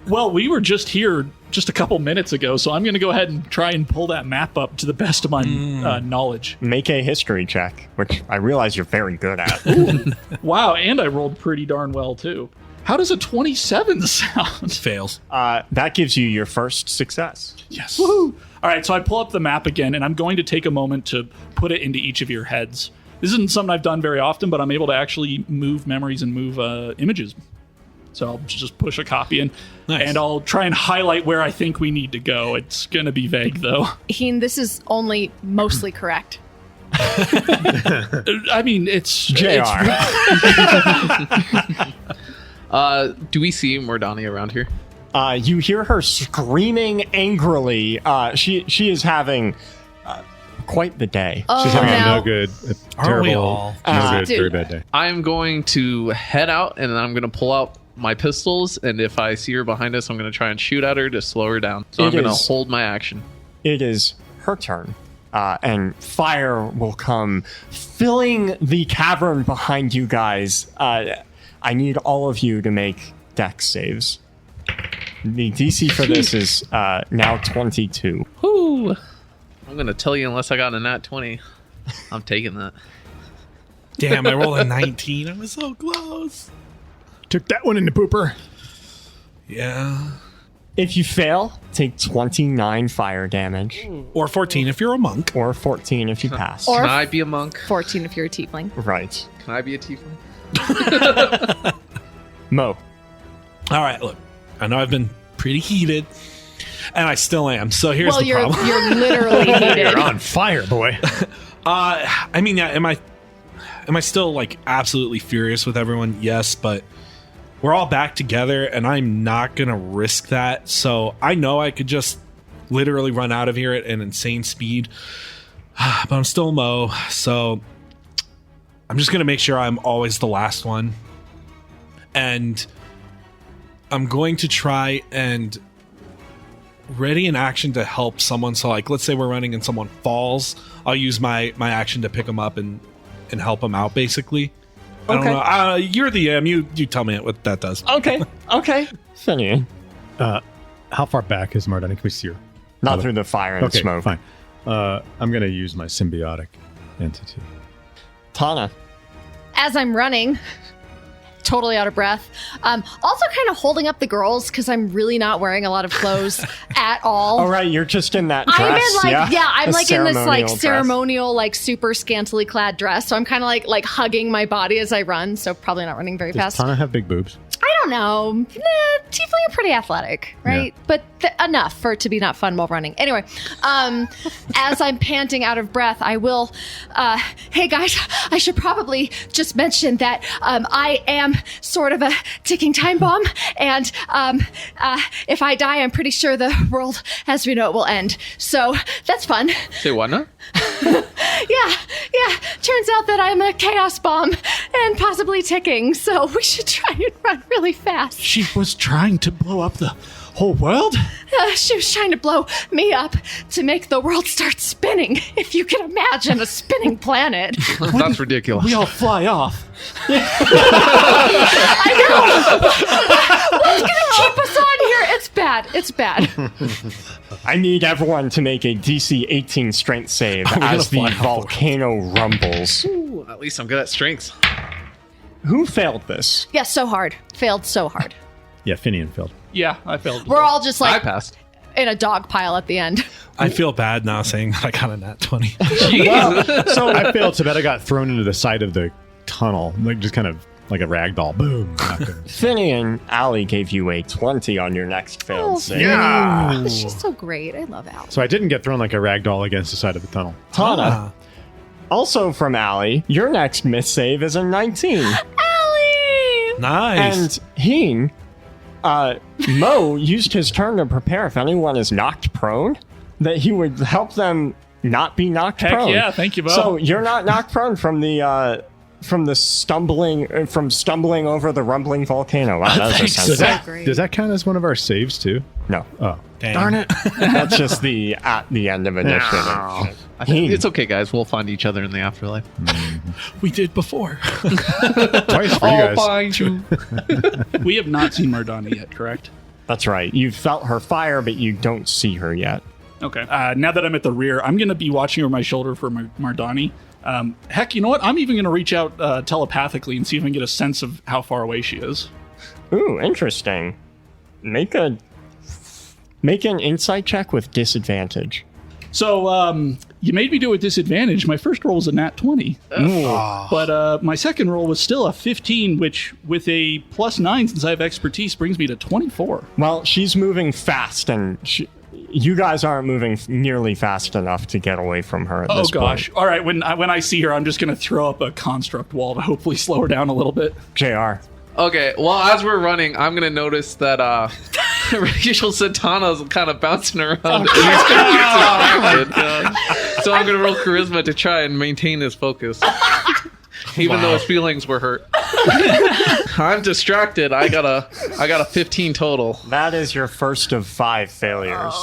Well, we were just here just a couple minutes ago, so I'm going to go ahead and try and pull that map up to the best of my knowledge. Make a history check, which I realize you're very good at. Wow, and I rolled pretty darn well, too. How does a 27 sound? Fails. That gives you your first success. Yes. Woohoo! All right, so I pull up the map again, and I'm going to take a moment to put it into each of your heads. This isn't something I've done very often, but I'm able to actually move memories and move images. So I'll just push a copy in, and I'll try and highlight where I think we need to go. It's going to be vague, though. Heen, this is only mostly correct. I mean, it's... JR. Do we see Mardani around here? You hear her screaming angrily. She is having quite the day. She's having now- a no good, a Aren't we terrible, all? no good, Dude. very bad day. I'm going to head out, and I'm going to pull out my pistols, and if I see her behind us, I'm going to try and shoot at her to slow her down. So I'm going to hold my action. It is her turn. And fire will come filling the cavern behind you guys. I need all of you to make dex saves. The DC for this is now 22. Whoo! I'm going to tell you unless I got a nat 20. I'm taking that. Damn, I rolled a 19. I was so close. Took that one in the pooper. Yeah. If you fail, take 29 fire damage, Or 14 if you're a monk. or 14 if you pass. Or- Can I be a monk? 14 if you're a tiefling. Right. Can I be a tiefling? Mo. All right, look. I know I've been pretty heated, and I still am. So here's Well, the you're problem. you're literally heated. You're on fire, boy. I mean, yeah, am I still like absolutely furious with everyone? Yes, but we're all back together, and I'm not gonna risk that. So I know I could just literally run out of here at an insane speed, but I'm still Mo. So I'm just gonna make sure I'm always the last one, and I'm going to try and ready in action to help someone. So, like, let's say we're running and someone falls. I'll use my action to pick them up and help them out, basically. I don't know. You're the you tell me what that does. Okay. Finian. How far back is Mardani? Can we see her? Not through the fire and Okay, smoke. fine. I'm going to use my symbiotic entity. Tana. As I'm running, totally out of breath. Also kind of holding up the girls because I'm really not wearing a lot of clothes at all. All right, you're just in that dress. I'm in I'm A like in this like dress. ceremonial, like super scantily clad dress. So I'm kind of like hugging my body as I run. So probably not running very Does fast. Tana have big boobs? I don't know. Tiefling are pretty athletic, right? Yeah. But enough for it to be not fun while running. Anyway, as I'm panting out of breath, I will. Hey guys, I should probably just mention that I am sort of a ticking time bomb, and if I die, I'm pretty sure the world as we know it will end. So that's fun. Say what now? Yeah. Turns out that I'm a chaos bomb and possibly ticking. So we should try and run really fast. She was trying to blow up the whole world? She was trying to blow me up to make the world start spinning. If you can imagine a spinning planet. That's ridiculous. We all fly off. I know. What's gonna keep us on here? It's bad. I need everyone to make a DC 18 strength save as the fly off the volcano rumbles. Ooh, at least I'm good at strengths. Who failed this? Yeah, so hard. Failed so hard. Yeah, Finian failed. Yeah, I failed. We're all just I like passed. in a dog pile at the end. I feel bad now saying that I got a nat 20. So I failed so bad I got thrown into the side of the tunnel, like just kind of like a rag doll. Boom. Finian, Allie gave you a 20 on your next failed save. Yeah. She's so great. I love Al. So I didn't get thrown like a rag doll against the side of the tunnel. Tana. Also from Allie, your next miss save is a 19. Allie! Nice. And Heen, Mo used his turn to prepare if anyone is knocked prone, that he would help them not be knocked Heck prone. yeah, thank you, Mo. So you're not knocked prone from the stumbling over the rumbling volcano. Wow, that was Thanks. essential. So great. Does that count as one of our saves too? No, Oh. Dang. Darn it. that's just the at the end of initiative. Heen, It's okay, guys. We'll find each other in the afterlife. We did before. Twice for you I'll guys. find you. We have not seen Mardani yet, correct? that's right. You felt her fire, but you don't see her yet. Okay. Now that I'm at the rear, I'm going to be watching over my shoulder for Mardani. Heck, you know what? I'm even going to reach out telepathically and see if I can get a sense of how far away she is. Ooh, interesting. Make an insight check with disadvantage. So, you made me do it with disadvantage. My first roll was a nat 20. But my second roll was still a 15, which with a +9, since I have expertise, brings me to 24. Well, she's moving fast, and you guys aren't moving nearly fast enough to get away from her at Oh, this gosh. point. All right, when I see her, I'm just going to throw up a construct wall to hopefully slow her down a little bit. JR. Okay, well, as we're running, I'm going to notice that Rachel Satana's kind of bouncing around. And he's distracted. So I'm going to roll charisma to try and maintain his focus. Even though his feelings were hurt. I'm distracted. I got a 15 total. That is your first of 5 failures.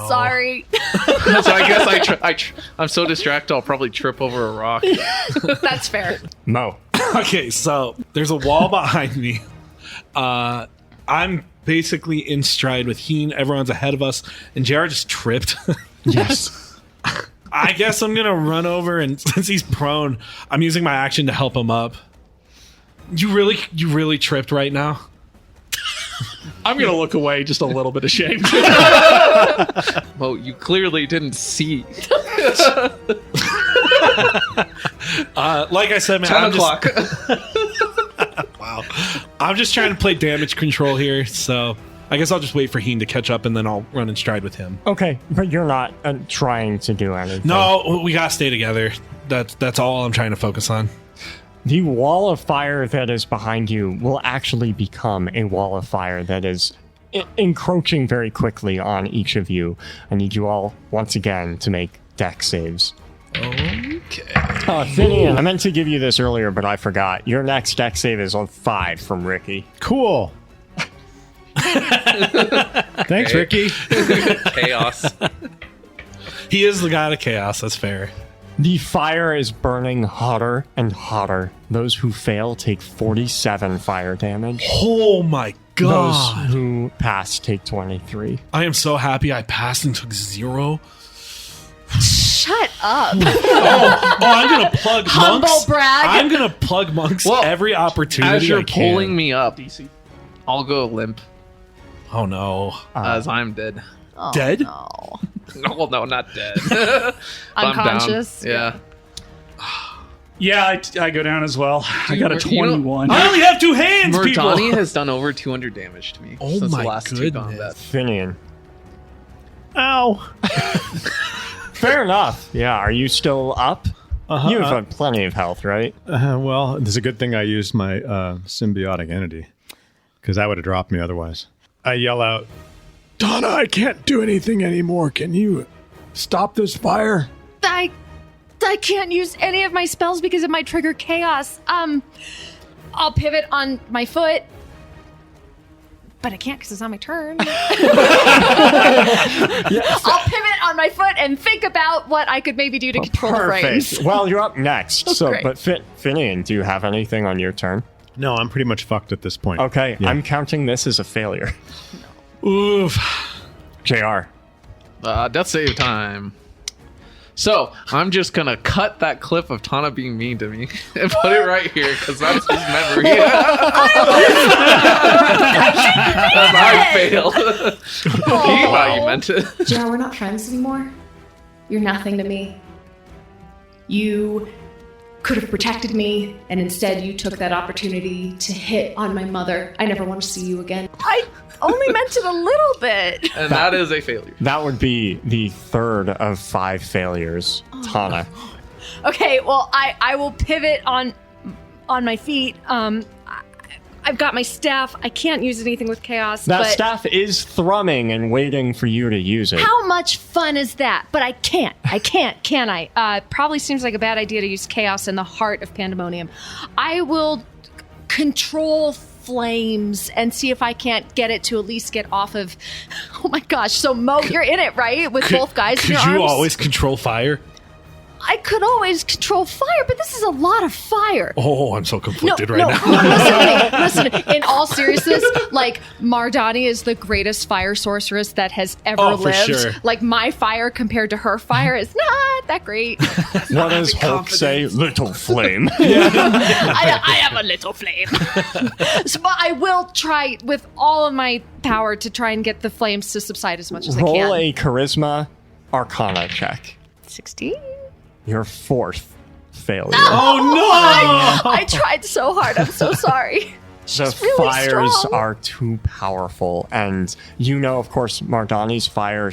Sorry. So I guess I'm so distracted I'll probably trip over a rock. That's fair. Mo. Okay, so there's a wall behind me. I'm basically in stride with Heen. Everyone's ahead of us, and JR just tripped. Yes. I guess I'm gonna run over, and since he's prone, I'm using my action to help him up. You really tripped right now? I'm going to look away just a little bit ashamed. Well, you clearly didn't see. Like I said, man, 10 I'm o'clock. Wow. I'm just trying to play damage control here, so I guess I'll just wait for Heen to catch up, and then I'll run in stride with him. Okay, but you're not trying to do anything. No, we gotta stay together. That's all I'm trying to focus on. The wall of fire that is behind you will actually become a wall of fire that is encroaching very quickly on each of you. I need you all, once again, to make dex saves. Okay. Finian, I meant to give you this earlier, but I forgot. Your next dex save is on 5 from Ricky. Cool. Thanks, Ricky. Chaos. He is the god of chaos. That's fair. The fire is burning hotter and hotter. Those who fail take 47 fire damage. Oh my Those god. who pass take 23. I am so happy I passed and took 0. Shut up. Oh, I'm gonna plug Humble monks. brag. I'm gonna plug monks Well, every opportunity. As you're I can. pulling me up, I'll go limp Oh no. as I'm dead. Dead? No. No, well, no, not dead. But I'm down. Unconscious? Yeah. Yeah, I go down as well. I got a you know- 21. I only have 2 hands, people. Murdani has done over 200 damage to me Oh since my the last 2 goodness. combats. Finian. Ow. Fair enough. Yeah, are you still up? Uh-huh. You have plenty of health, right? Well, it's a good thing I used my symbiotic entity, because that would have dropped me otherwise. I yell out, Donna, I can't do anything anymore. Can you stop this fire? I can't use any of my spells because it might trigger chaos. I'll pivot on my foot. But I can't because it's not my turn. I'll pivot on my foot and think about what I could maybe do to control the flames. Perfect. Well, you're up next. So, Great. but Finian, do you have anything on your turn? no, I'm pretty much fucked at this point. Okay, Yeah. I'm counting this as a failure. Oof. JR. Death save time. So, I'm just gonna cut that clip of Tana being mean to me and put it right here, because that's his memory. I failed. He thought you meant it. JR, we're not friends anymore. You're nothing to me. You could have protected me, and instead you took that opportunity to hit on my mother. I never want to see you again. I only meant it a little bit. And that is a failure. That would be the third of 5 failures. Tana. Okay, well, I will pivot on my feet. I've got my staff. I can't use anything with chaos. That but staff is thrumming and waiting for you to use it. how much fun is that? But I can't. Can I? Probably seems like a bad idea to use chaos in the heart of pandemonium. I will control flames and see if I can't get it to at least get off of. Oh my gosh! So Mo, you're in it, right? With both guys in Could your you arms. always control fire? I could always control fire, but this is a lot of fire. Oh, I'm so conflicted right now. Listen to me. In all seriousness, like, Mardani is the greatest fire sorceress that has ever Oh, for lived. sure. Like, my fire compared to her fire is not that great. What does Hulk say? Little flame. I have a little flame. So, but I will try with all of my power to try and get the flames to subside as much as I Roll can. a charisma arcana check. 16? Your 4th failure. Oh, no! I tried so hard. I'm so sorry. The really fires strong. are too powerful. And you know, of course, Mardani's fire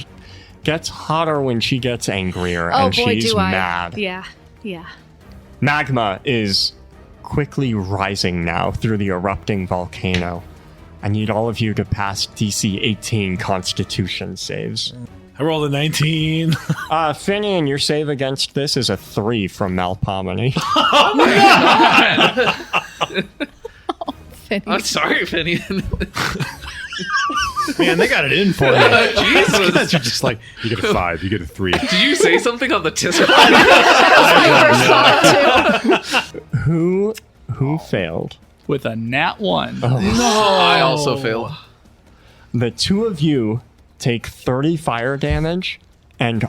gets hotter when she gets angrier. Oh, and boy, she's do I. mad. Yeah. Magma is quickly rising now through the erupting volcano. I need all of you to pass DC 18 Constitution saves. I rolled a 19. Finian, your save against this is a 3 from Malpomony. I'm sorry, Finian. Man, they got it in for me. Jesus. You're just like, you get a 5, you get a 3. Did you say something on the Tisser? Who failed? With a nat 1. I also failed. The two of you take 30 fire damage and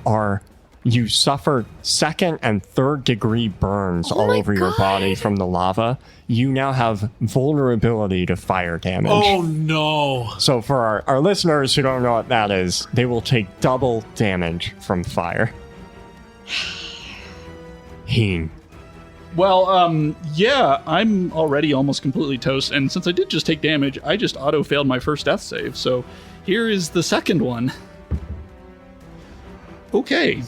you suffer 2nd and 3rd degree burns all my over your God. body from the lava. You now have vulnerability to fire damage. Oh no. So for our listeners who don't know what that is, they will take double damage from fire. Heen. Well, yeah, I'm already almost completely toast, and since I did just take damage, I just auto-failed my first death save, so here is the second one. Okay.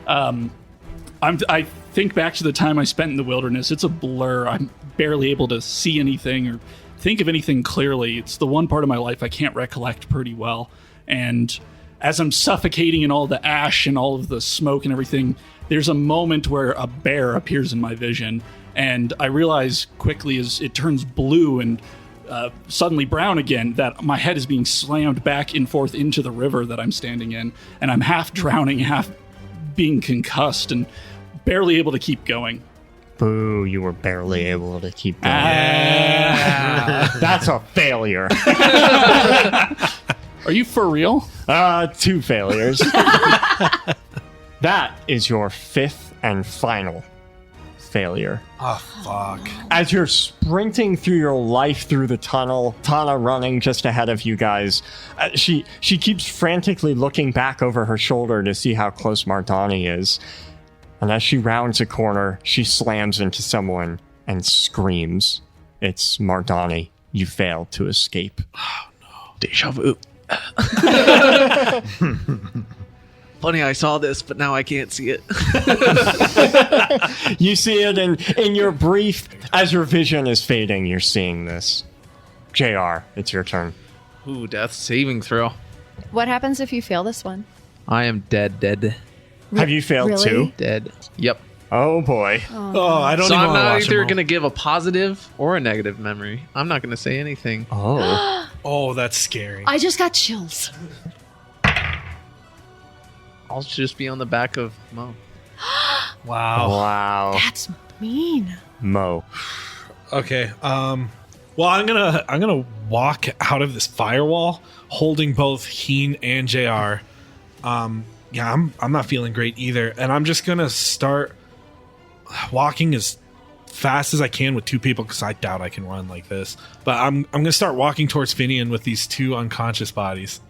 I think back to the time I spent in the wilderness. It's a blur. I'm barely able to see anything or think of anything clearly. It's the one part of my life I can't recollect pretty well, and as I'm suffocating in all the ash and all of the smoke and everything, there's a moment where a bear appears in my vision, and I realize quickly as it turns blue and suddenly brown again, that my head is being slammed back and forth into the river that I'm standing in, and I'm half drowning, half being concussed, and barely able to keep going. Boo, you were barely able to keep going. That's a failure. Are you for real? 2 failures. That is your 5th and final failure. Oh, fuck. As you're sprinting through your life through the tunnel, Tana running just ahead of you guys, she keeps frantically looking back over her shoulder to see how close Mardani is. And as she rounds a corner, she slams into someone and screams. It's Mardani. You failed to escape. Oh, no. Deja vu. Funny, I saw this, but now I can't see it. You see it in your brief, as your vision is fading, you're seeing this. JR, it's your turn. Ooh, death saving throw. What happens if you fail this one? I am dead. Have you failed Really? too? Dead. Yep. Oh boy. Oh, I don't So even I'm want to not watch either them going to give a positive or a negative memory. I'm not going to say anything. Oh. Oh, that's scary. I just got chills. I'll just be on the back of Mo. Wow. Wow. That's mean. Mo. Okay. Well, I'm gonna walk out of this firewall holding both Heen and JR. Yeah, I'm not feeling great either, and I'm just gonna start walking as fast as I can with 2 people because I doubt I can run like this. But I'm gonna start walking towards Finian with these 2 unconscious bodies.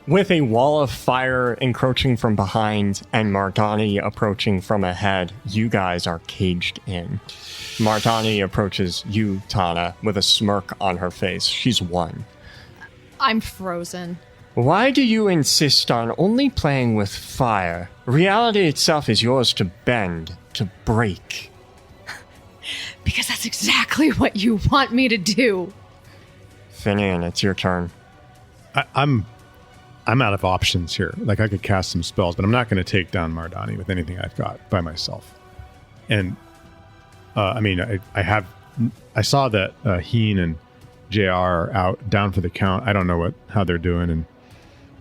With a wall of fire encroaching from behind and Mardani approaching from ahead, you guys are caged in. Mardani approaches you, Tana, with a smirk on her face. She's won. I'm frozen. Why do you insist on only playing with fire? Reality itself is yours to bend, to break. Because that's exactly what you want me to do. Finian, it's your turn. I'm out of options here. Like, I could cast some spells, but I'm not going to take down Mardani with anything I've got by myself. And I saw that Heen and JR are out down for the count. I don't know how they're doing,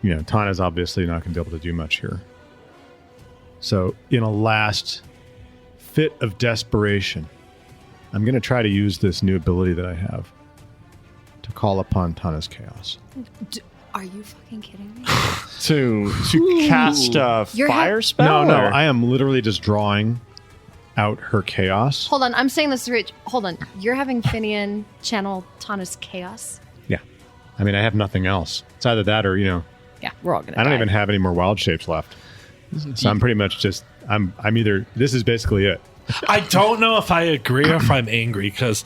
and Tana's obviously not going to be able to do much here. So, in a last fit of desperation, I'm going to try to use this new ability that I have to call upon Tana's chaos. Are you fucking kidding me? To cast a fire spell? No, or- I am literally just drawing out her chaos. Hold on, I'm saying this right. Hold on. You're having Finian channel Tana's chaos? Yeah. I mean, I have nothing else. It's either that or, Yeah, we're all gonna I don't die. even have any more wild shapes left. So I'm pretty much just, I'm either, this is basically it. I don't know if I agree or if I'm angry because,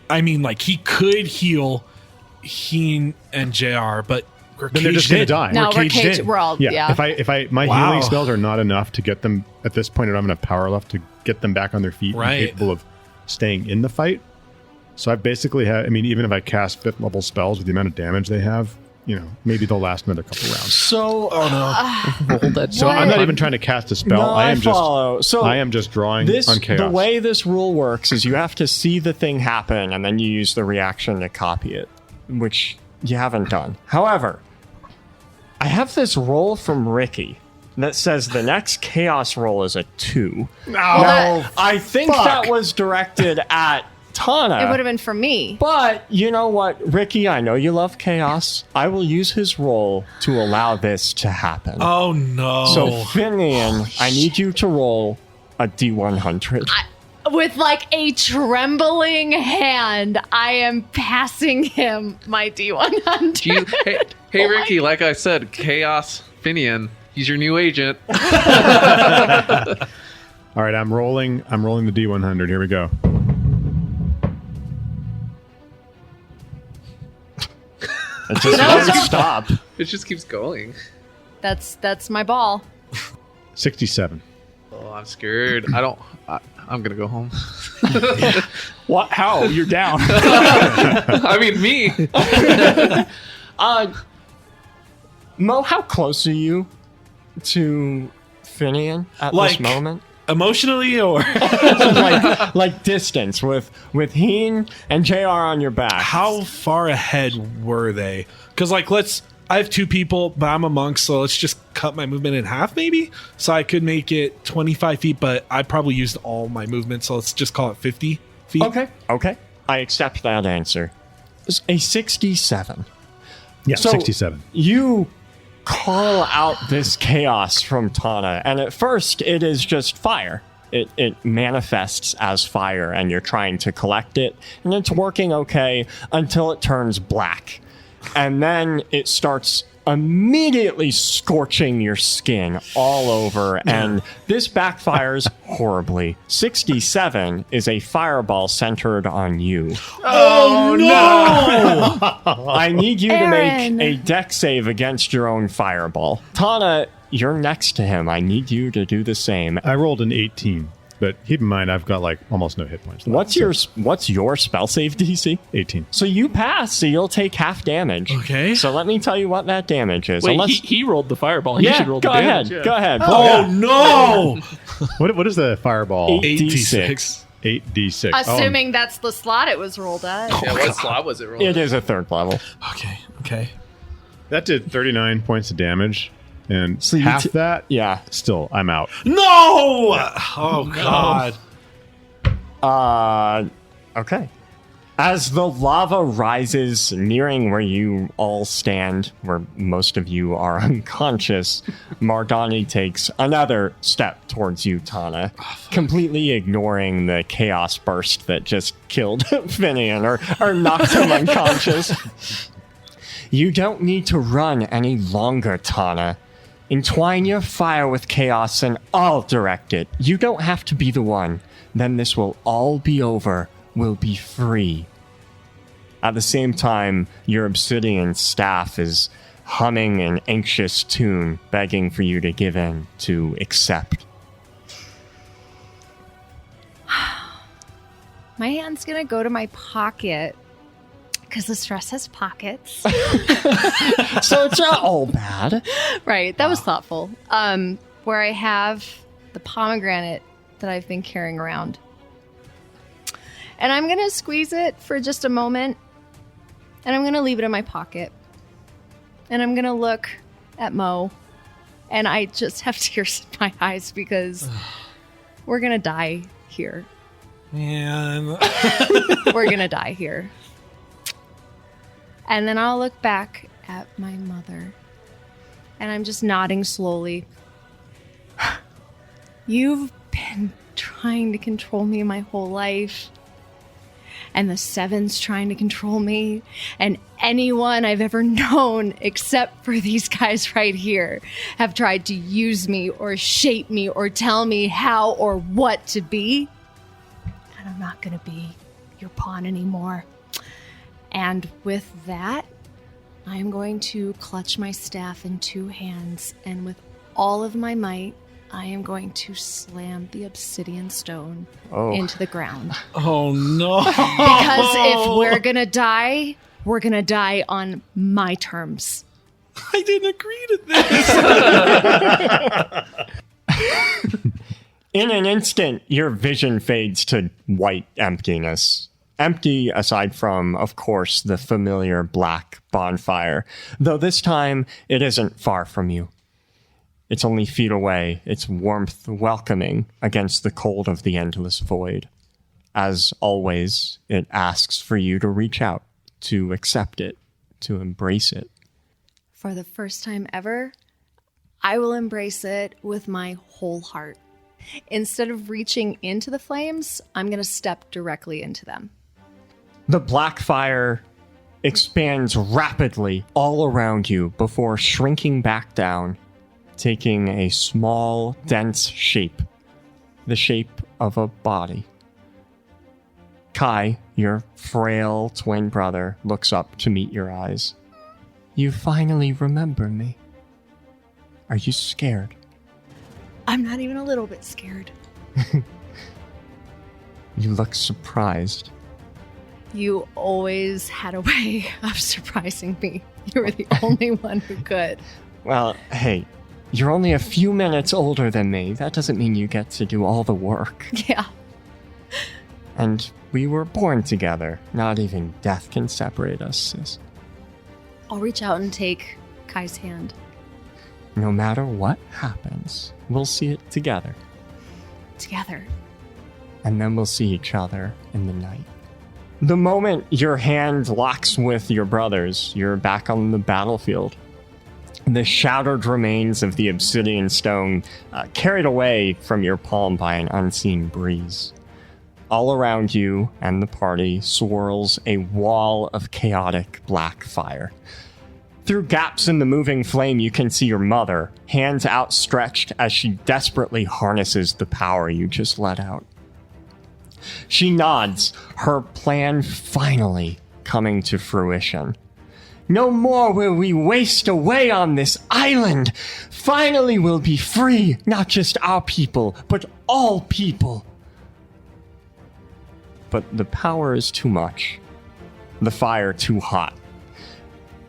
he could heal Heen and JR, but we're Then they're just caged gonna in. die. No, we're caged. in. We're all, Yeah. If I my Wow. healing spells are not enough to get them, at this point I don't have enough power left to get them back on their feet Right. and capable of staying in the fight. So I basically have, even if I cast 5th level spells with the amount of damage they have, maybe they'll last another couple rounds. So, Hold that. So I'm not even trying to cast a spell. No, I follow. So I am just drawing on chaos. the way this rule works is you have to see the thing happen and then you use the reaction to copy it, which you haven't done. However, I have this roll from Ricky that says the next chaos roll is a 2. Now, I think that was directed at Tana. It would have been for me. But you know what, Ricky, I know you love chaos. I will use his roll to allow this to happen. Oh no! So, Finian, I need you to roll a D100. With a trembling hand, I am passing him my D100. Hey, Ricky, like I said, Chaos Finian. He's your new agent. All right, I'm rolling the D100. Here we go. It just doesn't stop. It just keeps going. That's my ball. 67. Oh, I'm scared. I'm gonna go home. What? How? You're down. I mean, me. Mo, how close are you to Finian at this moment? Emotionally or like distance with Heen and JR on your back. how far ahead were they? Because I have 2 people, but I'm a monk, so let's just cut my movement in half maybe. So I could make it 25 feet, but I probably used all my movement, so let's just call it 50 feet. Okay. I accept that answer. It's a 67. Yeah, So 67. You call out this chaos from Tana, and at first it is just fire. It manifests as fire, and you're trying to collect it, and it's working okay until it turns black. And then it starts immediately scorching your skin all over, and this backfires horribly. 67 is a fireball centered on you. Oh no! I need you to Aaron. make a dex save against your own fireball. Tana, you're next to him. I need you to do the same. I rolled an 18, but keep in mind I've got like almost no hit points left. What's your spell save DC? 18. So you pass, so you'll take half damage. Okay. So let me tell you what that damage is. Wait, he rolled the fireball. He should roll go the ahead. damage. Go ahead. Oh no! What is the fireball? 8d6. 8d6. Assuming that's the slot it was rolled at. Yeah, what slot was it rolling? It is a 3rd level. Okay. That did 39 points of damage, and So you half t- that, Yeah. still, I'm out. No! Oh god. Okay. As the lava rises, nearing where you all stand, where most of you are unconscious, Mardani takes another step towards you, Tana, completely ignoring the chaos burst that just killed Finian or knocked him unconscious. You don't need to run any longer, Tana. Entwine your fire with chaos and I'll direct it. You don't have to be the one. Then this will all be over. We'll be free. At the same time, your obsidian staff is humming an anxious tune, begging for you to give in, to accept. My hand's gonna go to my pocket because the stress has pockets. So it's not all bad. Right, that was thoughtful. Where I have the pomegranate that I've been carrying around. And I'm going to squeeze it for just a moment. And I'm going to leave it in my pocket. And I'm going to look at Mo. And I just have tears in my eyes because we're going to die here. Man. We're going to die here. And then I'll look back at my mother. And I'm just nodding slowly. You've been trying to control me my whole life. And the Seven's trying to control me. And anyone I've ever known, except for these guys right here, have tried to use me or shape me or tell me how or what to be. And I'm not going to be your pawn anymore. And with that, I am going to clutch my staff in 2 hands. And with all of my might, I am going to slam the obsidian stone into the ground. Oh no. Because if we're going to die on my terms. I didn't agree to this. In an instant, your vision fades to white emptiness. Empty aside from, of course, the familiar black bonfire. Though this time, it isn't far from you. It's only feet away, its warmth welcoming against the cold of the endless void. As always, it asks for you to reach out, to accept it, to embrace it. For the first time ever, I will embrace it with my whole heart. Instead of reaching into the flames, I'm going to step directly into them. The black fire expands rapidly all around you before shrinking back down, taking a small, dense shape, the shape of a body. Kai, your frail twin brother, looks up to meet your eyes. You finally remember me. Are you scared? I'm not even a little bit scared. You look surprised. You always had a way of surprising me. You were the only one who could. Well, hey, You're only a few minutes older than me. That doesn't mean you get to do all the work. Yeah. And we were born together. Not even death can separate us, sis. I'll reach out and take Kai's hand. No matter what happens, we'll see it together. Together. And then we'll see each other in the night. The moment your hand locks with your brother's, you're back on the battlefield. The shattered remains of the obsidian stone carried away from your palm by an unseen breeze. All around you and the party swirls a wall of chaotic black fire. Through gaps in the moving flame, you can see your mother, hands outstretched as she desperately harnesses the power you just let out. She nods, her plan finally coming to fruition. No more will we waste away on this island. Finally we'll be free, not just our people, but all people. But the power is too much. The fire too hot.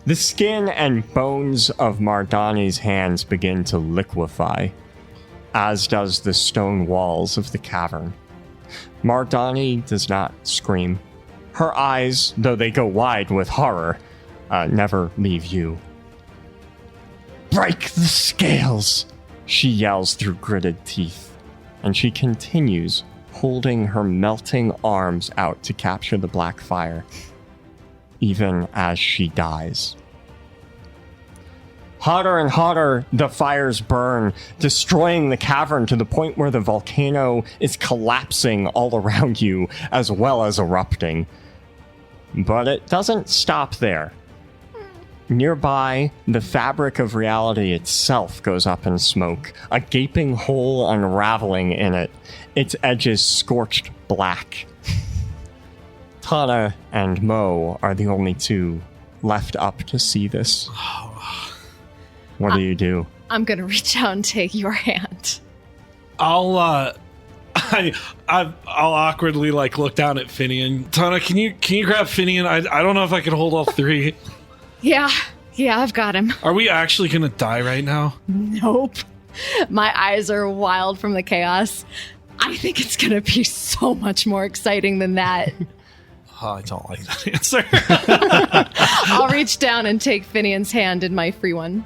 The skin and bones of Mardani's hands begin to liquefy, as does the stone walls of the cavern. Mardani does not scream. Her eyes, though they go wide with horror, never leave you. Break the scales, she yells through gritted teeth, and she continues holding her melting arms out to capture the black fire, even as she dies. Hotter and hotter, the fires burn, destroying the cavern to the point where the volcano is collapsing all around you, as well as erupting. But it doesn't stop there. Nearby, the fabric of reality itself goes up in smoke, a gaping hole unraveling in it, its edges scorched black. Tana and Mo are the only two left up to see this. What do you do? I'm gonna reach out and take your hand. I'll awkwardly look down at Finian. Tana, can you grab Finian? I don't know if I can hold all three. Yeah, I've got him. Are we actually gonna die right now? Nope. My eyes are wild from the chaos. I think it's gonna be so much more exciting than that. Oh, I don't like that answer. I'll reach down and take Finian's hand in my free one.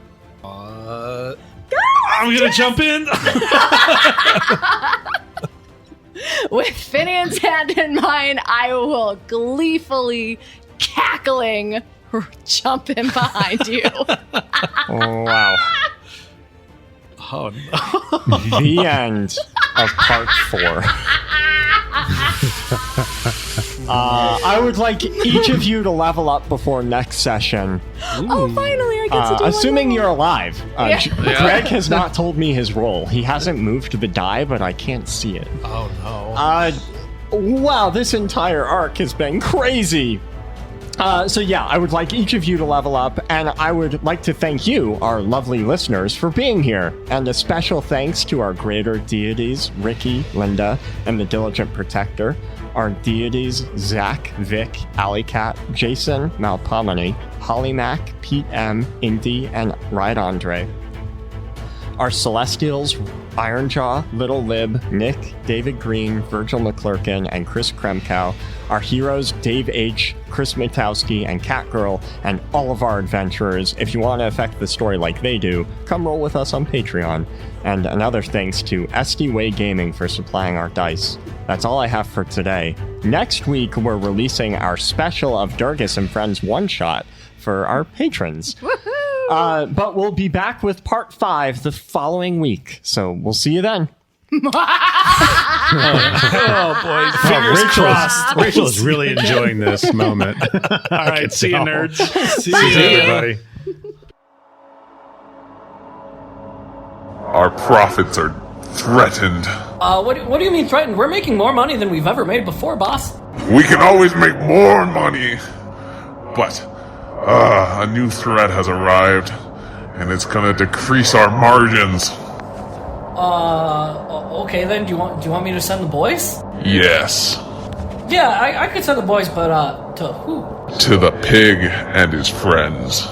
I'm gonna jump in. With Finian's hand in mine, I will gleefully, cackling, jump in behind you. Wow. Oh no. The end of part 4. I would like each of you to level up before next session. Oh, finally, I get to do assuming one you're alive. Yeah. Greg has not told me his role. He hasn't moved the die, but I can't see it. Oh no. Wow, this entire arc has been crazy. So yeah, I would like each of you to level up, and I would like to thank you, our lovely listeners, for being here. And a special thanks to our greater deities, Ricky, Linda, and the Diligent Protector. Our deities, Zach, Vic, Alleycat, Jason, Malpomene, Hollymac, Pete M, Indy, and Ride Andre. Our Celestials, Ironjaw, Little Lib, Nick, David Green, Virgil McClurkin, and Chris Kremkow. Our heroes, Dave H., Chris Matowski, and Catgirl, and all of our adventurers. If you want to affect the story like they do, come roll with us on Patreon. And another thanks to SD Way Gaming for supplying our dice. That's all I have for today. Next week, we're releasing our special of Durgus and Friends one-shot for our patrons. But we'll be back with part 5 the following week. So we'll see you then. Oh boy. Fingers crossed. Rachel's really enjoying this moment. All right, see you, nerds. See you, everybody. Our profits are threatened. What do you mean threatened? We're making more money than we've ever made before, boss. We can always make more money. But a new threat has arrived, and it's gonna decrease our margins. Okay then. Do you want me to send the boys? Yes. Yeah, I could send the boys, but to who? To the pig and his friends.